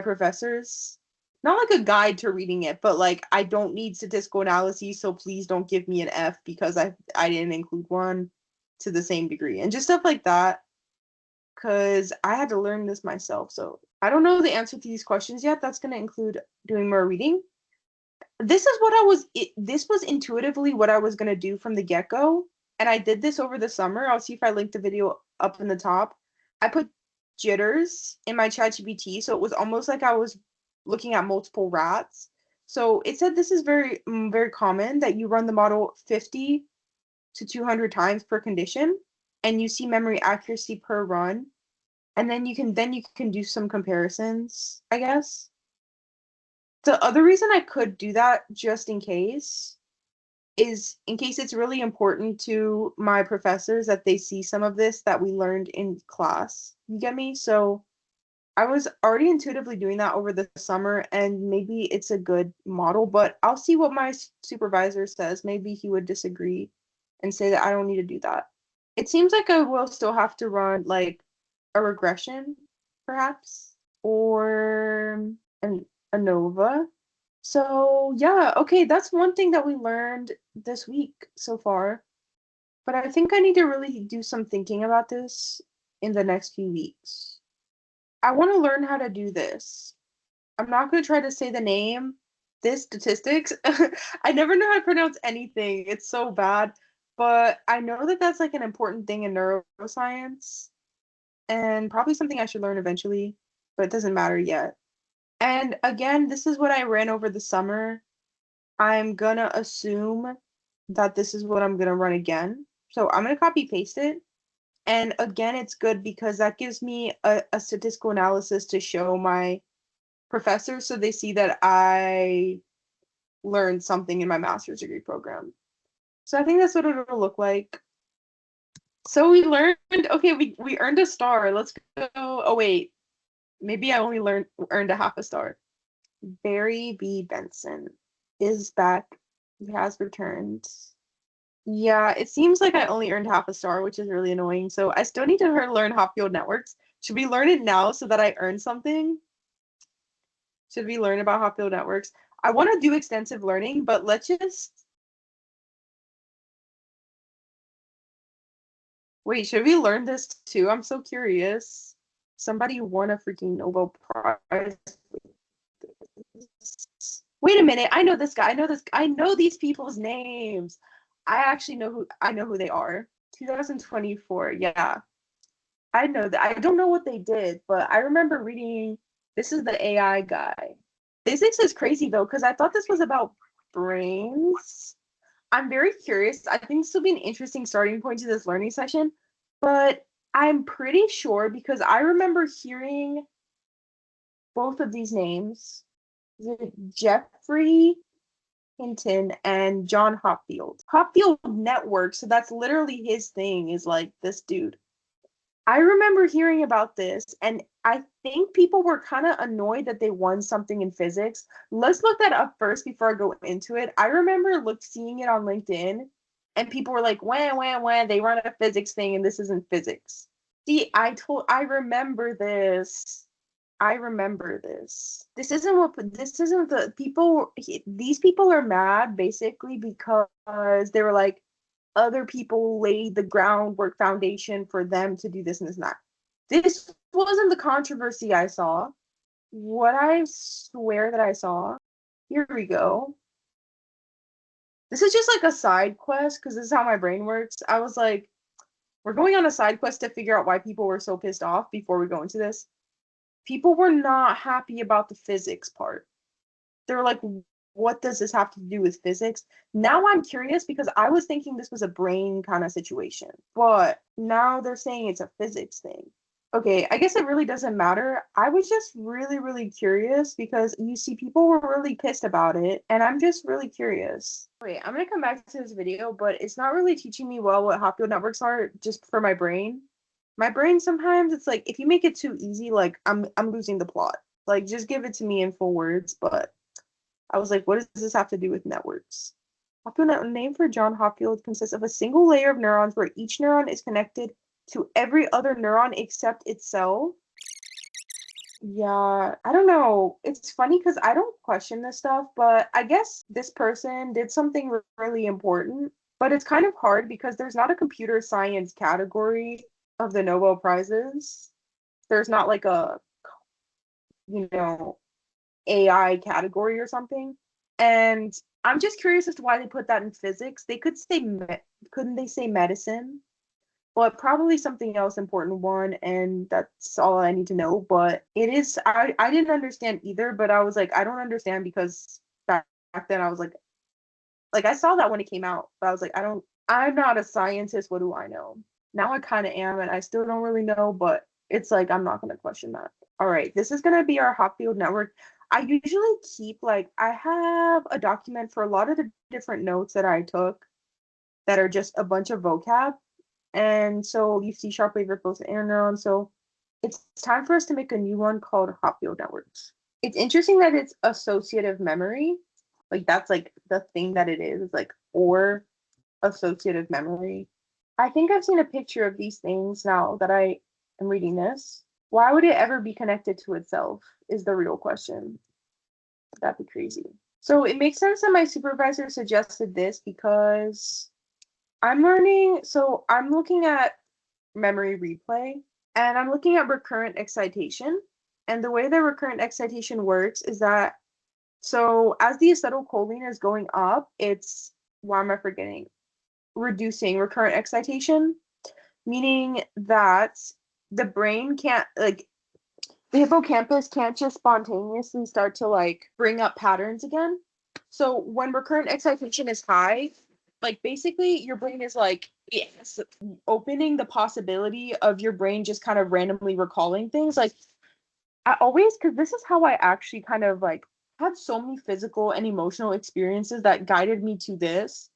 professors. Not like a guide to reading it, but like I don't need statistical analyses, so please don't give me an F because I didn't include one to the same degree. And just stuff like that. Because I had to learn this myself. So I don't know the answer to these questions yet. That's going to include doing more reading. This is what this was intuitively what I was going to do from the get-go. And I did this over the summer. I'll see if I link the video up in the top. I put jitters in my ChatGPT, so it was almost like I was looking at multiple rats. So it said this is very common that you run the model 50 to 200 times per condition, and you see memory accuracy per run, and then you can do some comparisons, I guess. The other reason I could do that, just in case, is in case it's really important to my professors that they see some of this that we learned in class. You get me? So I was already intuitively doing that over the summer, and maybe it's a good model, but I'll see what my supervisor says. Maybe he would disagree and say that I don't need to do that. It seems like I will still have to run like a regression, perhaps, or an ANOVA. So yeah, okay, that's one thing that we learned this week so far. But I think I need to really do some thinking about this in the next few weeks. I want to learn how to do this. I'm not going to try to say the name. This statistics. I never know how to pronounce anything. It's so bad. But I know that that's like an important thing in neuroscience and probably something I should learn eventually, but it doesn't matter yet. And again, this is what I ran over the summer. I'm gonna assume that this is what I'm gonna run again. So I'm gonna copy paste it. And again, it's good because that gives me a statistical analysis to show my professors so they see that I learned something in my master's degree program. So I think that's what it'll look like. So we learned, okay, we earned a star. Let's go. Oh wait, maybe I only earned a half a star. Barry B. Benson is back. He has returned. Yeah, it seems like I only earned half a star, which is really annoying. So I still need to learn Hopfield networks. Should we learn it now so that I earn something? Should we learn about Hopfield networks? I want to do extensive learning, but let's just wait. Should we learn this too? I'm so curious. Somebody won a freaking Nobel Prize. Wait a minute. I know this guy. I know this. I know these people's names. I actually know who they are. 2024. Yeah. I know that. I don't know what they did, but I remember reading this is the AI guy. Physics is crazy though, because I thought this was about brains. I'm very curious. I think this will be an interesting starting point to this learning session, but I'm pretty sure because I remember hearing both of these names. Is it Jeffrey Hinton and John Hopfield. Hopfield Network, so that's literally his thing, is like this dude. I remember hearing about this, and I think people were kind of annoyed that they won something in physics. Let's look that up first before I go into it. I remember seeing it on LinkedIn, and people were like, "Wah, they run a physics thing, and this isn't physics." See, I remember this. I remember this. This isn't the people. These people are mad basically because they were like, other people laid the groundwork foundation for them to do this and this and that. This wasn't the controversy I saw. What I swear that I saw. Here we go. This is just like a side quest because this is how my brain works. I was like, we're going on a side quest to figure out why people were so pissed off before we go into this. People were not happy about the physics part. They were like, what does this have to do with physics? Now I'm curious because I was thinking this was a brain kind of situation, but now they're saying it's a physics thing. Okay, I guess it really doesn't matter. I was just really, really curious because you see, people were really pissed about it, and I'm just really curious. Wait, I'm gonna come back to this video, but it's not really teaching me well what Hopfield networks are just for my brain. My brain sometimes it's like if you make it too easy, like I'm losing the plot. Like just give it to me in full words, but I was like, what does this have to do with networks? Hopfield, a name for John Hopfield, consists of a single layer of neurons where each neuron is connected to every other neuron except itself. Yeah, I don't know. It's funny because I don't question this stuff, but I guess this person did something really important. But it's kind of hard because there's not a computer science category of the Nobel Prizes. There's not like a, you know, AI category or something. And I'm just curious as to why they put that in physics. They could say, couldn't they say medicine? But probably something else important one, and that's all I need to know. But it is, I didn't understand either, but I was like, I don't understand because back then I was like I saw that when it came out, but I was like, I'm not a scientist. What do I know? Now I kind of am, and I still don't really know, but it's like, I'm not going to question that. All right, this is going to be our Hopfield network. I usually keep, like, I have a document for a lot of the different notes that I took that are just a bunch of vocab. And so you see sharp wave ripples and interneuron. So it's time for us to make a new one called Hopfield networks. It's interesting that it's associative memory. Like that's like the thing that it is. It's like or associative memory. I think I've seen a picture of these things now that I am reading this. Why would it ever be connected to itself is the real question. That'd be crazy. So it makes sense that my supervisor suggested this because I'm looking at memory replay and I'm looking at recurrent excitation. And the way that recurrent excitation works is that, so as the acetylcholine is going up, why am I forgetting? Reducing recurrent excitation, meaning that the brain can't, like, the hippocampus can't just spontaneously start to like bring up patterns again. So when recurrent excitation is high, like basically your brain is like, yes, opening the possibility of your brain just kind of randomly recalling things. Like I always, because this is how I actually kind of like had so many physical and emotional experiences that guided me to this.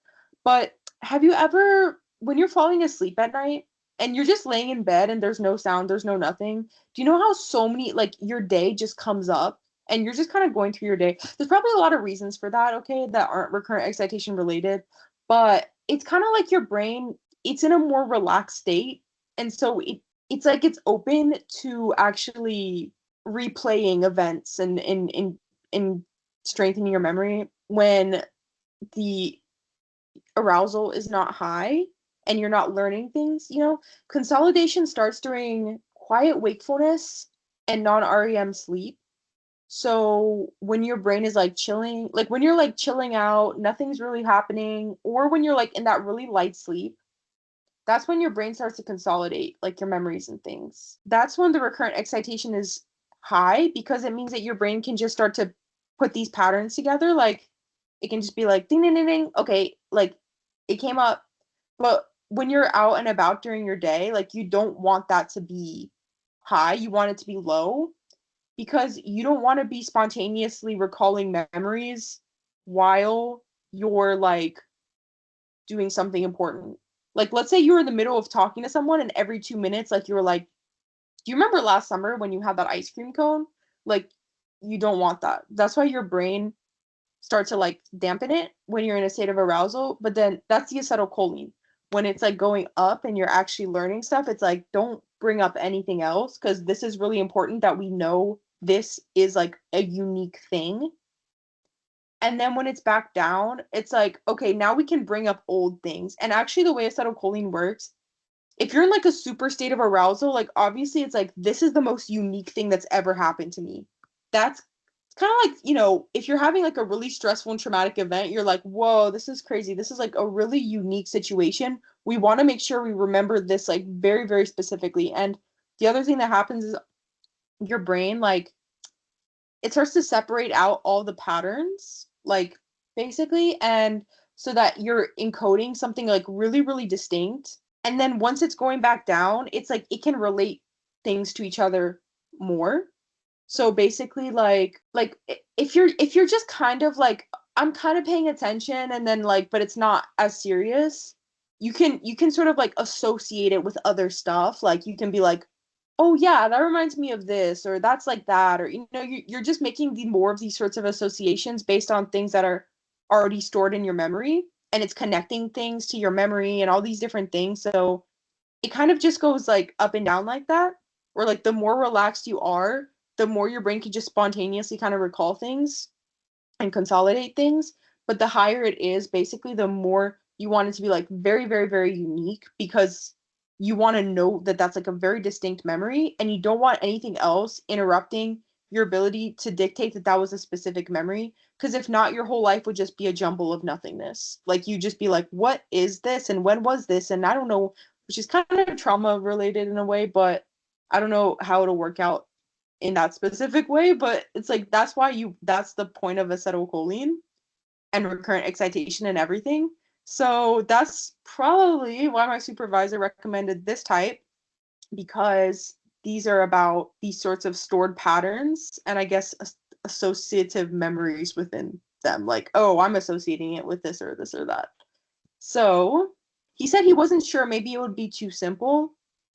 But have you ever, when you're falling asleep at night and you're just laying in bed and there's no sound, there's no nothing, do you know how so many, like your day just comes up and you're just kind of going through your day? There's probably a lot of reasons for that, okay, that aren't recurrent excitation related, but it's kind of like your brain, it's in a more relaxed state. And so it's like it's open to actually replaying events and in strengthening your memory when the arousal is not high and you're not learning things, consolidation starts during quiet wakefulness and non-REM sleep. So when your brain is like chilling, like when you're like chilling out, nothing's really happening, or when you're like in that really light sleep, that's when your brain starts to consolidate like your memories and things. That's when the recurrent excitation is high because it means that your brain can just start to put these patterns together. Like it can just be like ding ding ding ding. Okay, like it came up. But when you're out and about during your day, like you don't want that to be high. You want it to be low because you don't want to be spontaneously recalling memories while you're like doing something important. Like, let's say you were in the middle of talking to someone, and every 2 minutes, like, you were like, do you remember last summer when you had that ice cream cone? Like, you don't want that. That's why your brain starts to like dampen it when you're in a state of arousal. But then that's the acetylcholine. When it's like going up and you're actually learning stuff, it's like, don't bring up anything else because this is really important that we know this is like a unique thing. And then when it's back down, it's like, okay, now we can bring up old things. And actually, the way acetylcholine works, if you're in like a super state of arousal, like obviously it's like, this is the most unique thing that's ever happened to me. That's kind of like, if you're having like a really stressful and traumatic event, you're like, whoa, this is crazy. This is like a really unique situation. We want to make sure we remember this like very, very specifically. And the other thing that happens is your brain, like, it starts to separate out all the patterns, like basically, and so that you're encoding something like really, really distinct. And then once it's going back down, it's like it can relate things to each other more. So basically, like if you're just kind of like, I'm kind of paying attention and then like, but it's not as serious, you can sort of like associate it with other stuff. Like you can be like, oh yeah, that reminds me of this, or that's like that, or you're just making more of these sorts of associations based on things that are already stored in your memory. and it's connecting things to your memory and all these different things. So it kind of just goes like up and down like that, where like the more relaxed you are, the more your brain can just spontaneously kind of recall things and consolidate things. But the higher it is, basically, the more you want it to be like very, very, very unique, because you want to know that that's like a very distinct memory, and you don't want anything else interrupting your ability to dictate that that was a specific memory. Because if not, your whole life would just be a jumble of nothingness. Like you just be like, what is this? And when was this? And I don't know, which is kind of trauma related in a way, but I don't know how it'll work out in that specific way. But it's like that's the point of acetylcholine and recurrent excitation and everything. So that's probably why my supervisor recommended this type, because these are about these sorts of stored patterns and I guess associative memories within them. Like, oh, I'm associating it with this or this or that. So he said he wasn't sure, maybe it would be too simple,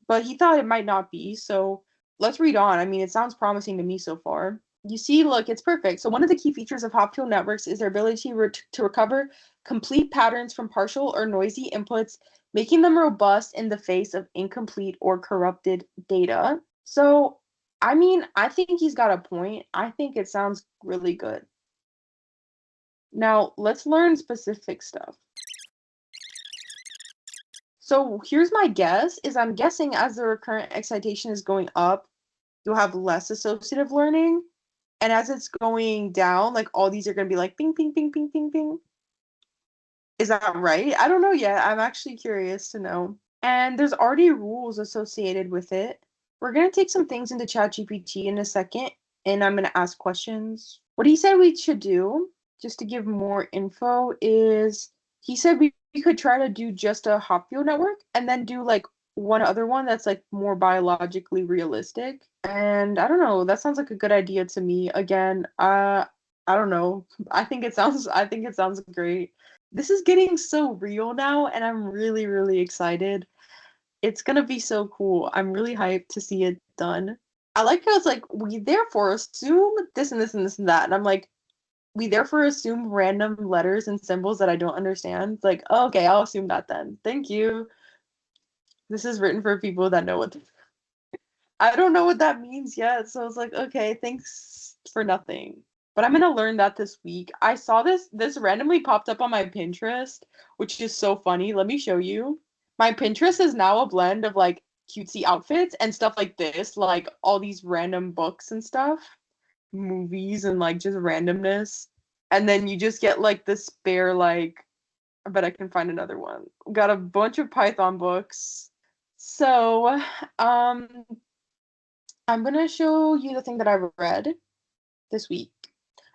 but he thought it might not be. So let's read on. I mean, it sounds promising to me so far. You see, look, it's perfect. So one of the key features of optical networks is their ability to recover complete patterns from partial or noisy inputs, making them robust in the face of incomplete or corrupted data. So, I mean, I think he's got a point. I think it sounds really good. Now, let's learn specific stuff. So here's my guess, is I'm guessing as the recurrent excitation is going up, you'll have less associative learning. And as it's going down, like all these are going to be like ping, ping, ping, ping, ping, ping. Is that right? I don't know yet. I'm actually curious to know. And there's already rules associated with it. We're going to take some things into ChatGPT in a second, and I'm going to ask questions. What he said we should do, just to give more info, is he said we could try to do just a Hopfield network and then do like one other one that's like more biologically realistic. And I don't know, that sounds like a good idea to me. Again, I don't know. I think it sounds great. This is getting so real now, and I'm really, really excited. It's gonna be so cool. I'm really hyped to see it done. I like how it's like, we therefore assume this and this and this and that. And I'm like, we therefore assume random letters and symbols that I don't understand. It's like, oh, okay, I'll assume that then. Thank you. This is written for people that know what I don't know what that means yet. So it's like, okay, thanks for nothing. But I'm gonna learn that this week. I saw this randomly popped up on my Pinterest, which is so funny. Let me show you. My Pinterest is now a blend of like cutesy outfits and stuff like this, like all these random books and stuff, movies and like just randomness. And then you just get like the spare like, I bet I can find another one. Got a bunch of Python books. So, I'm gonna show you the thing that I read this week.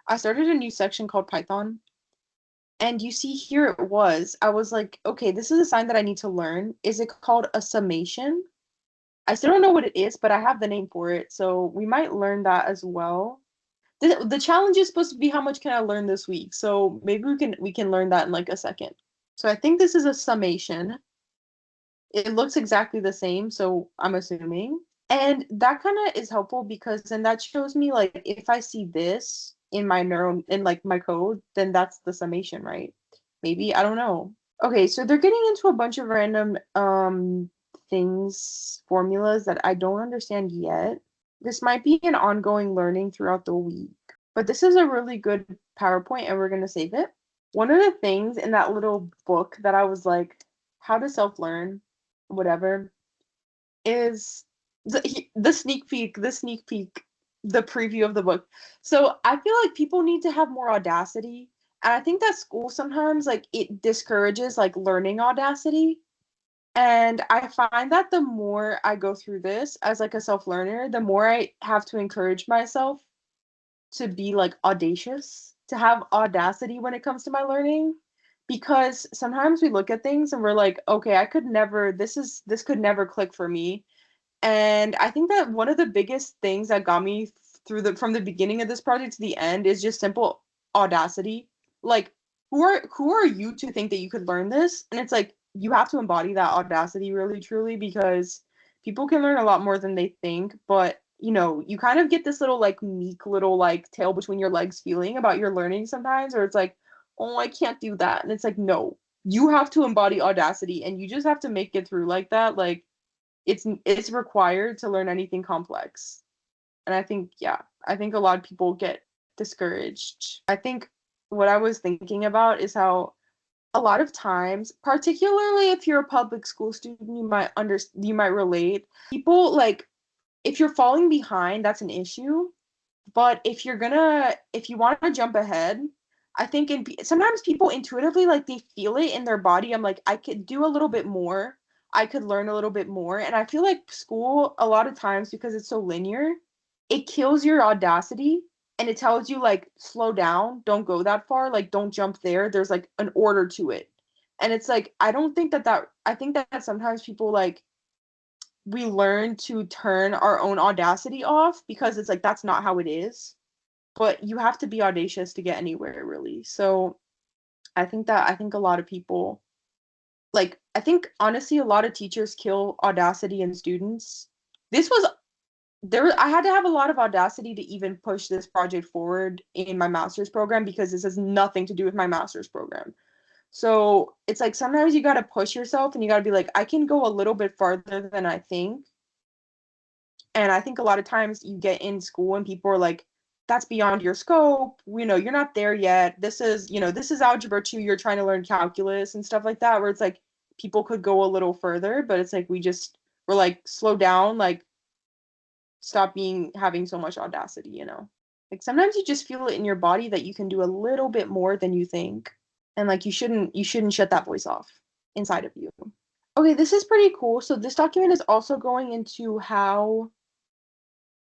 I started a new section called Python, and you see here it was. I was like, okay, this is a sign that I need to learn. Is it called a summation? I still don't know what it is, but I have the name for it, so we might learn that as well. The challenge is supposed to be how much can I learn this week, so maybe we can learn that in like a second. So I think this is a summation. It looks exactly the same, so I'm assuming. And that kind of is helpful because then that shows me like if I see this in my neural in like my code, then that's the summation, right? Maybe, I don't know. Okay, so they're getting into a bunch of random things, formulas that I don't understand yet. This might be an ongoing learning throughout the week, but this is a really good PowerPoint and we're going to save it. One of the things in that little book that I was like, how to self-learn, whatever, is the sneak peek, the preview of the book. So I feel like people need to have more audacity. And I think that school sometimes like it discourages like learning audacity. And I find that the more I go through this as like a self-learner, the more I have to encourage myself to be like audacious, to have audacity when it comes to my learning. Because sometimes we look at things and we're like, okay, this could never click for me. And I think that one of the biggest things that got me from the beginning of this project to the end is just simple audacity. Like, who are you to think that you could learn this? And it's like you have to embody that audacity really truly, because people can learn a lot more than they think, but you kind of get this little like meek little like tail between your legs feeling about your learning sometimes, or it's like, oh, I can't do that. And it's like, no, you have to embody audacity, and you just have to make it through like that. Like it's required to learn anything complex. And I think, yeah, I think a lot of people get discouraged. I think what I was thinking about is how a lot of times, particularly if you're a public school student, you might relate. People like if you're falling behind, that's an issue. But if you want to jump ahead, I think sometimes people intuitively like they feel it in their body. I'm like, I could do a little bit more. I could learn a little bit more. And I feel like school, a lot of times, because it's so linear, it kills your audacity and it tells you like slow down, don't go that far, like don't jump there. There's like an order to it. And it's like I don't think that I think that sometimes people like we learn to turn our own audacity off because it's like that's not how it is. But you have to be audacious to get anywhere, really. So I think a lot of people like I think honestly a lot of teachers kill audacity in students. This was I had to have a lot of audacity to even push this project forward in my master's program because this has nothing to do with my master's program. So it's like sometimes you got to push yourself and you got to be like, I can go a little bit farther than I think. And I think a lot of times you get in school and people are like, that's beyond your scope. You know, you're not there yet. This is algebra 2. You're trying to learn calculus and stuff like that, where it's like people could go a little further, but it's like we're like, slow down, like stop having so much audacity, you know? Like sometimes you just feel it in your body that you can do a little bit more than you think. And like you shouldn't shut that voice off inside of you. Okay, this is pretty cool. So this document is also going into how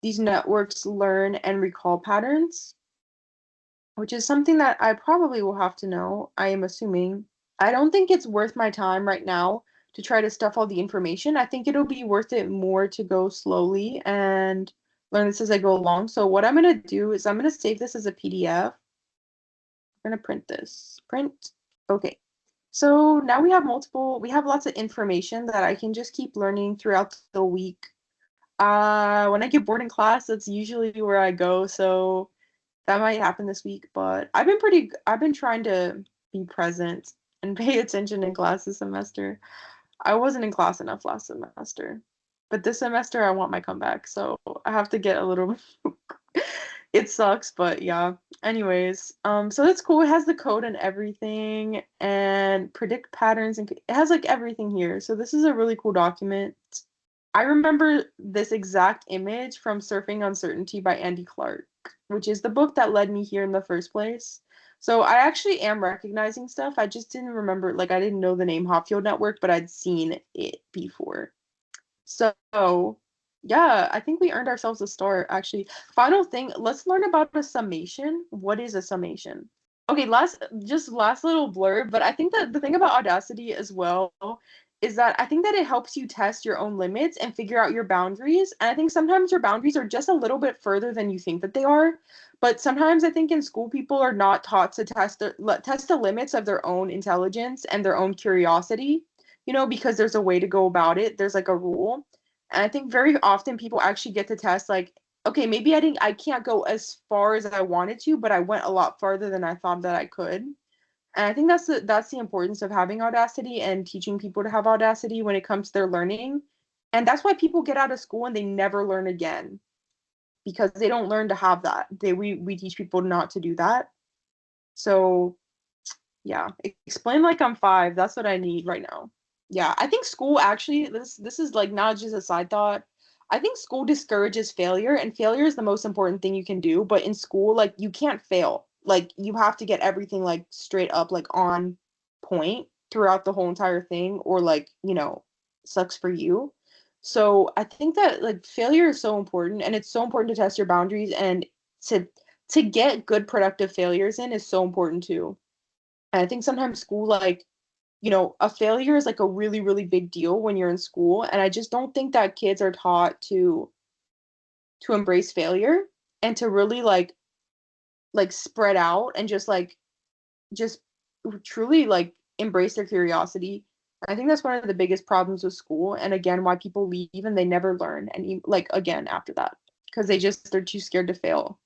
these networks learn and recall patterns, which is something that I probably will have to know, I am assuming. I don't think it's worth my time right now to try to stuff all the information. I think it'll be worth it more to go slowly and learn this as I go along. So what I'm going to do is I'm going to save this as a PDF. I'm going to print this. Print. Okay. So now we have lots of information that I can just keep learning throughout the week. When I get bored in class, that's usually where I go, so that might happen this week, but I've been trying to be present and pay attention in class this semester. I wasn't in class enough last semester, but this semester I want my comeback, so I have to get a little it sucks, but yeah. Anyways, so that's cool. It has the code and everything and predict patterns and it has like everything here. So this is a really cool document. I remember this exact image from Surfing Uncertainty by Andy Clark, which is the book that led me here in the first place. So I actually am recognizing stuff. I just didn't remember, like I didn't know the name Hopfield Network, but I'd seen it before. So yeah, I think we earned ourselves a star, actually. Final thing, let's learn about a summation. What is a summation? Okay, last little blurb, but I think that the thing about Audacity as well is that I think that it helps you test your own limits and figure out your boundaries. And I think sometimes your boundaries are just a little bit further than you think that they are. But sometimes I think in school people are not taught to test the limits of their own intelligence and their own curiosity, you know, because there's a way to go about it. There's like a rule. And I think very often people actually get to test like, okay, maybe I can't go as far as I wanted to, but I went a lot farther than I thought that I could. And I think that's the importance of having audacity and teaching people to have audacity when it comes to their learning. And that's why people get out of school and they never learn again because they don't learn to have that. We teach people not to do that. So yeah, explain like I'm 5. That's what I need right now. Yeah, I think school actually this is like not just a side thought. I think school discourages failure and failure is the most important thing you can do, but in school like you can't fail. Like you have to get everything like straight up like on point throughout the whole entire thing or like, you know, sucks for you. So I think that like failure is so important and it's so important to test your boundaries and to to get good productive failures in is so important too. And I think sometimes school like you know, a failure is like a really, really big deal when you're in school. And I just don't think that kids are taught to embrace failure and to really like spread out and just truly like embrace their curiosity. I think that's one of the biggest problems with school. And again, why people leave and they never learn and like again after that. Because they're too scared to fail.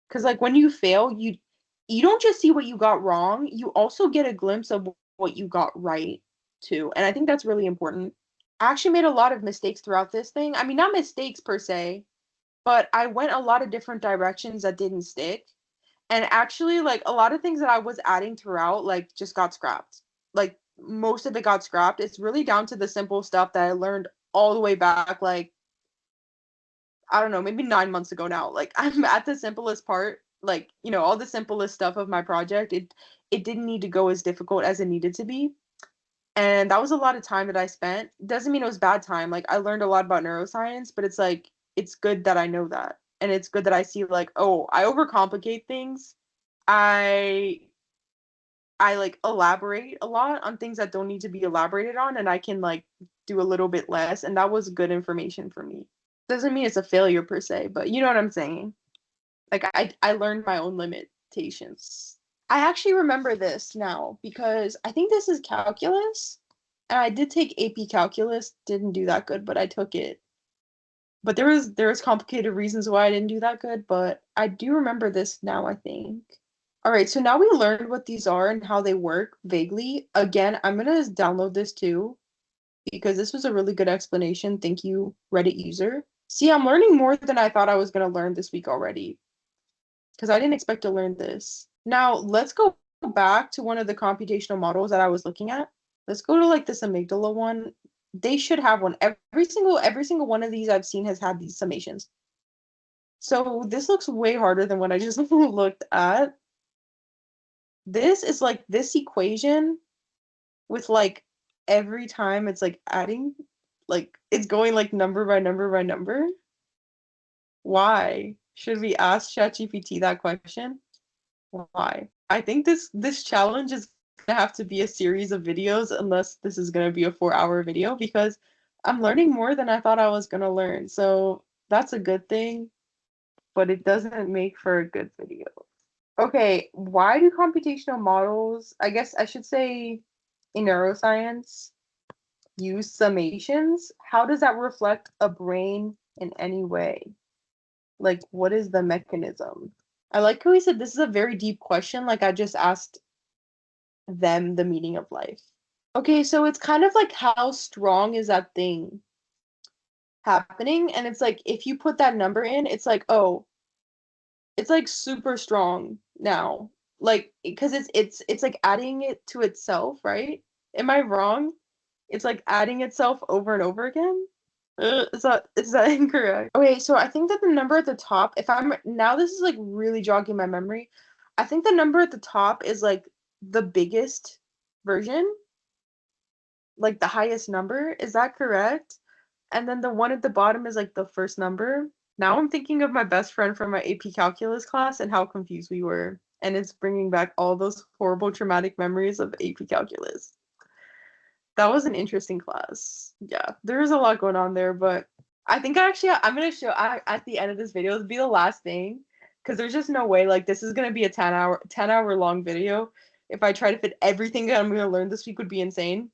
Because like when you fail, you don't just see what you got wrong, you also get a glimpse of what you got right too. And I think that's really important. I actually made a lot of mistakes throughout this thing. I mean, not mistakes per se, but I went a lot of different directions that didn't stick. And actually, like a lot of things that I was adding throughout, like just got scrapped. Like most of it got scrapped. It's really down to the simple stuff that I learned all the way back, like I don't know, maybe 9 months ago now. Like I'm at the simplest part, like, all the simplest stuff of my project. It didn't need to go as difficult as it needed to be. And that was a lot of time that I spent. Doesn't mean it was bad time. Like I learned a lot about neuroscience, but it's like it's good that I know that. And it's good that I see like, oh, I overcomplicate things. I I like elaborate a lot on things that don't need to be elaborated on, and I can like do a little bit less, and that was good information for me. Doesn't mean it's a failure per se, but you know what I'm saying. Like I learned my own limitations. I actually remember this now because I think this is calculus, and I did take AP calculus. Didn't do that good, but I took it. But there was complicated reasons why I didn't do that good, but I do remember this now, I think. All right, so now we learned what these are and how they work vaguely. Again, I'm gonna download this too because this was a really good explanation. Thank you, Reddit user. See, I'm learning more than I thought I was gonna learn this week already because I didn't expect to learn this. Now, let's go back to one of the computational models that I was looking at. Let's go to like this amygdala one. They should have one. Every single one of these I've seen has had these summations. So this looks way harder than what I just looked at. This is like this equation with like every time it's like adding, like it's going like number by number by number. Why? Should we ask ChatGPT that question? Why? I think this challenge is gonna have to be a series of videos unless this is gonna be a 4-hour video because I'm learning more than I thought I was gonna learn. So that's a good thing, but it doesn't make for a good video. Okay, why do computational models, I guess I should say in neuroscience, use summations? How does that reflect a brain in any way? Like, what is the mechanism? I like how he said this is a very deep question. Like, I just asked them the meaning of life. Okay, so it's kind of like how strong is that thing happening? And it's like, if you put that number in, it's like, oh, it's like super strong now. Like, because it's like adding it to itself, right? Am I wrong? It's like adding itself over and over again. Is that incorrect? Okay, so I think that the number at the top, if I'm now this is like really jogging my memory. I think the number at the top is like the biggest version, like the highest number. Is that correct? And then the one at the bottom is like the first number. Now I'm thinking of my best friend from my AP calculus class and how confused we were. And it's bringing back all those horrible traumatic memories of AP calculus. That was an interesting class. Yeah, there is a lot going on there, but I think I'm gonna show at the end of this video. It'll be the last thing because there's just no way like this is gonna be a 10-hour long video. If I try to fit everything that I'm gonna learn this week would be insane,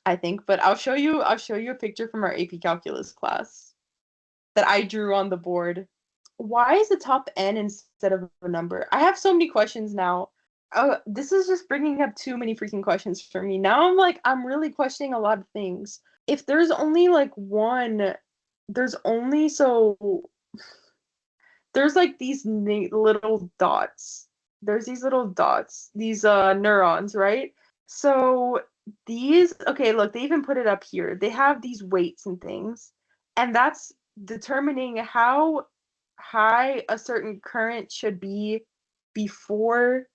I think. But I'll show you a picture from our AP calculus class that I drew on the board. Why is the top N instead of a number? I have so many questions now. Oh, this is just bringing up too many freaking questions for me. Now I'm really questioning a lot of things. If there's only like one, there's only so there's like these little dots. There's these little dots, these neurons, right? So these, okay, look, they even put it up here. They have these weights and things, and that's determining how high a certain current should be before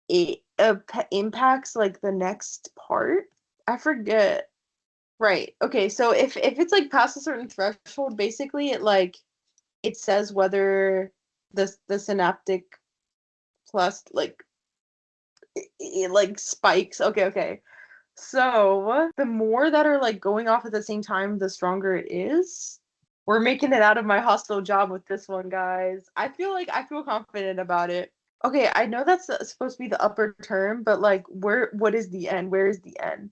it impacts like the next part. I forget. Right. Okay. So if it's like past a certain threshold, basically it says whether the synaptic plus like it like spikes. Okay. Okay. So the more that are like going off at the same time, the stronger it is. We're making it out of my hostile job with this one, guys. I feel confident about it. Okay, I know that's supposed to be the upper term, but like what is the end? Where is the end?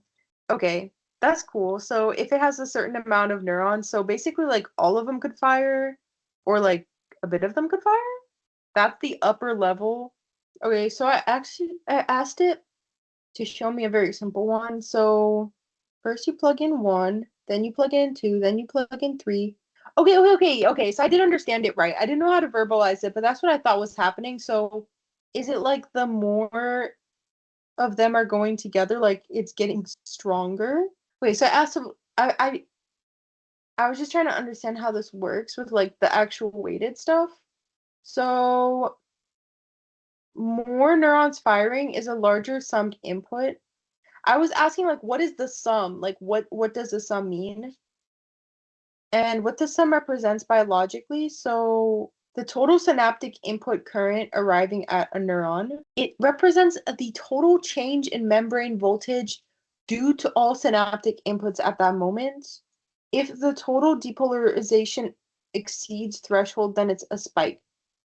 Okay, that's cool. So if it has a certain amount of neurons, so basically like all of them could fire or like a bit of them could fire. That's the upper level. Okay, so I asked it to show me a very simple one. So first you plug in 1, then you plug in 2, then you plug in 3. Okay. So I did understand it right. I didn't know how to verbalize it, but that's what I thought was happening. So is it like the more of them are going together, like it's getting stronger? Wait, so I asked him, I was just trying to understand how this works with like the actual weighted stuff. So more neurons firing is a larger summed input. I was asking like what is the sum? Like what does the sum mean? And what the sum represents biologically, so the total synaptic input current arriving at a neuron, it represents the total change in membrane voltage due to all synaptic inputs at that moment. If the total depolarization exceeds threshold, then it's a spike.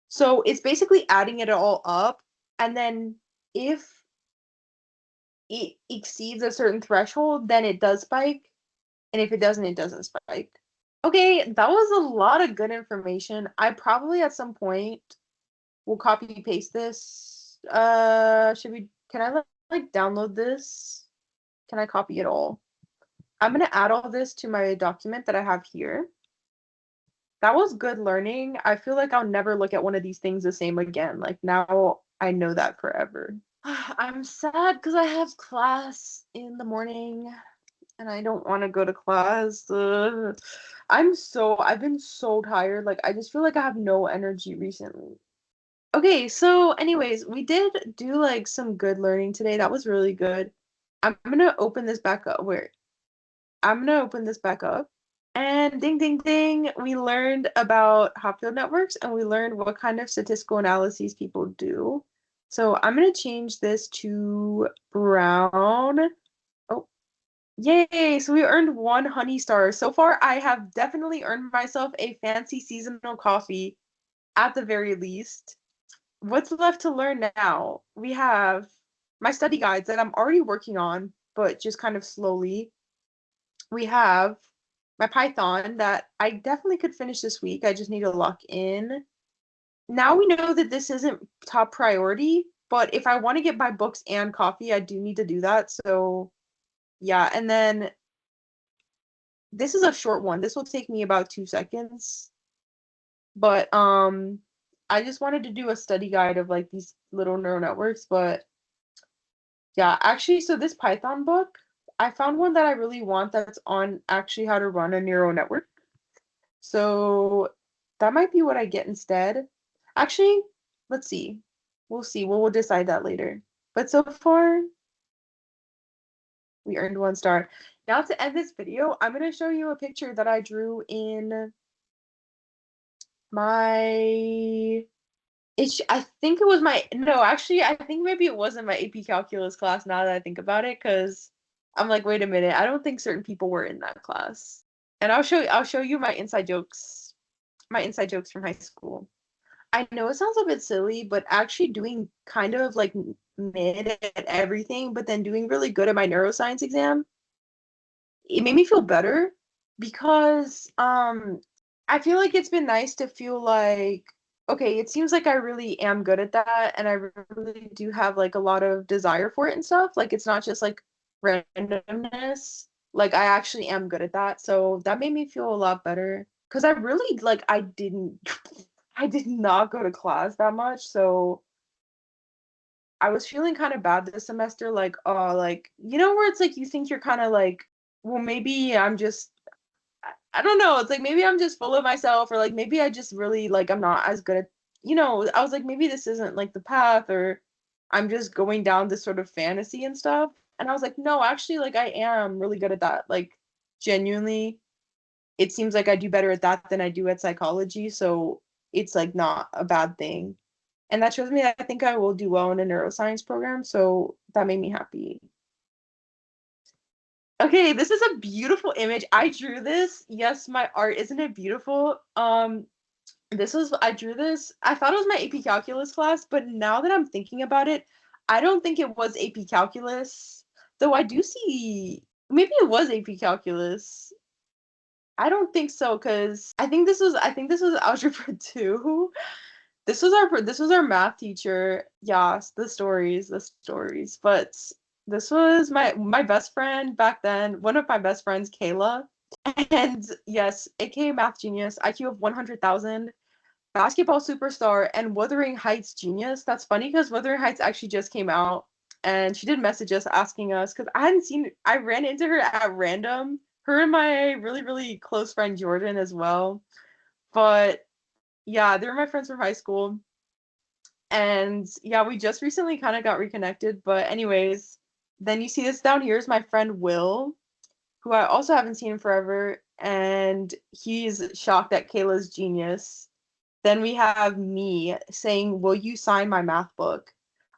So it's basically adding it all up, and then if it exceeds a certain threshold, then it does spike, and if it doesn't, it doesn't spike. Okay, that was a lot of good information. I probably at some point will copy paste this. Can I like download this? Can I copy it all? I'm gonna add all this to my document that I have here. That was good learning. I feel like I'll never look at one of these things the same again. Like now I know that forever. I'm sad because I have class in the morning and I don't want to go to class. I've been so tired. Like, I just feel like I have no energy recently. Okay, so, anyways, we did do like some good learning today. That was really good. I'm gonna open this back up. I'm gonna open this back up. And ding, ding, ding, we learned about Hopfield networks and we learned what kind of statistical analyses people do. So I'm gonna change this to brown. Oh, yay! So we earned 1 honey star. So far, I have definitely earned myself a fancy seasonal coffee at the very least. What's left to learn now? We have my study guides that I'm already working on, but just kind of slowly. We have my Python that I definitely could finish this week. I just need to lock in. Now we know that this isn't top priority, but if I want to get my books and coffee, I do need to do that. So yeah, and then this is a short one. This will take me about 2 seconds. But I just wanted to do a study guide of like these little neural networks. But yeah, actually, so this Python book, I found one that I really want that's on actually how to run a neural network. So that might be what I get instead. Actually, let's see. We'll see. We'll decide that later. But so far, we earned 1 star. Now to end this video, I'm going to show you a picture that I drew in my I think it was my no, actually I think maybe it wasn't my AP calculus class now that I think about it, because I'm like, wait a minute, I don't think certain people were in that class. And I'll show you my inside jokes from high school. I know it sounds a bit silly, but actually doing kind of like mid at everything, but then doing really good at my neuroscience exam, it made me feel better because I feel like it's been nice to feel like okay, it seems like I really am good at that and I really do have like a lot of desire for it and stuff. Like it's not just like randomness. Like I actually am good at that. So that made me feel a lot better because I really like I didn't I did not go to class that much. So I was feeling kind of bad this semester, like, oh, like, you know, where it's like you think you're kind of like, well, maybe I'm just, I don't know. It's like maybe I'm just full of myself, or like maybe I just really like I'm not as good at, you know, I was like, maybe this isn't like the path, or I'm just going down this sort of fantasy and stuff. And I was like, no, actually, like I am really good at that. Like, genuinely, it seems like I do better at that than I do at psychology. So it's like not a bad thing. And that shows me that I think I will do well in a neuroscience program. So that made me happy. Okay, this is a beautiful image. I drew this. Yes, my art, isn't it beautiful? I drew this. I thought it was my AP calculus class, but now that I'm thinking about it, I don't think it was AP calculus. Though I do see maybe it was AP calculus. I don't think so, because I think this was algebra 2. This was our math teacher. Yes, the stories. But This was my best friend back then, one of my best friends, Kayla. And yes, aka math genius, IQ of 100,000, basketball superstar, and Wuthering Heights genius. That's funny because Wuthering Heights actually just came out, and she did message us asking us because I ran into her at random. Her and my really, really close friend Jordan as well. But yeah, they were my friends from high school. And yeah, we just recently kind of got reconnected. But anyways, then you see this down here is my friend Will, who I also haven't seen in forever, and he's shocked at Kayla's genius. Then we have me saying, "Will you sign my math book?"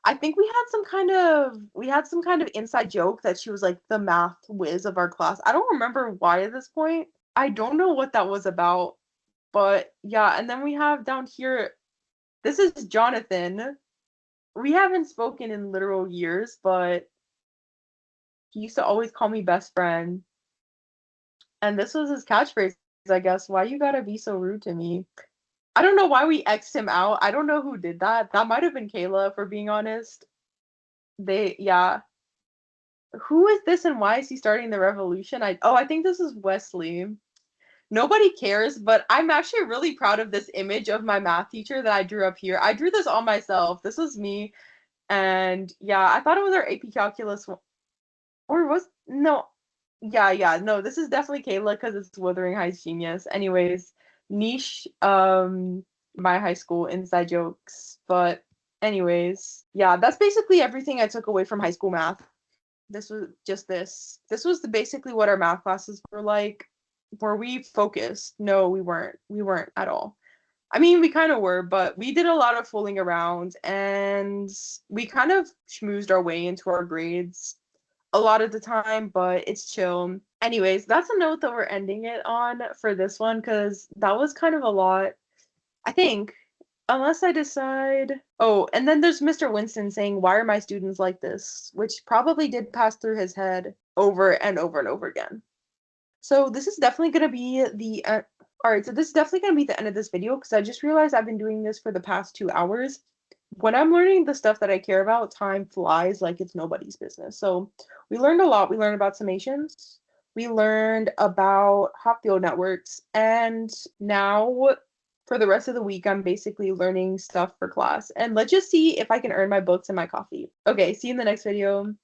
I think we had some kind of inside joke that she was like the math whiz of our class. I don't remember why at this point. I don't know what that was about, but yeah, and then we have down here, this is Jonathan. We haven't spoken in literal years, but he used to always call me best friend. And this was his catchphrase, I guess. Why you gotta be so rude to me? I don't know why we X'd him out. I don't know who did that. That might have been Kayla, for being honest. Yeah. Who is this and why is he starting the revolution? I think this is Wesley. Nobody cares, but I'm actually really proud of this image of my math teacher that I drew up here. I drew this all myself. This was me. And yeah, I thought it was our AP calculus one. Or was no, yeah, no, this is definitely Kayla because it's Wuthering Heights genius. Anyways, niche, my high school inside jokes. But anyways, yeah, that's basically everything I took away from high school math. This was just this. This was basically what our math classes were like. Were we focused? No, we weren't. We weren't at all. I mean, we kind of were, but we did a lot of fooling around and we kind of schmoozed our way into our grades a lot of the time, but it's chill. Anyways, that's a note that we're ending it on for this one because that was kind of a lot. I think, unless I decide. Oh, and then there's Mr. Winston saying, "Why are my students like this?" Which probably did pass through his head over and over and over again. So this is definitely going to be the all right, so this is definitely going to be the end of this video because I just realized I've been doing this for the past 2 hours. When I'm learning the stuff that I care about, time flies like it's nobody's business. So we learned a lot. We learned about summations. We learned about Hopfield networks. And now for the rest of the week, I'm basically learning stuff for class. And let's just see if I can earn my books and my coffee. Okay, see you in the next video.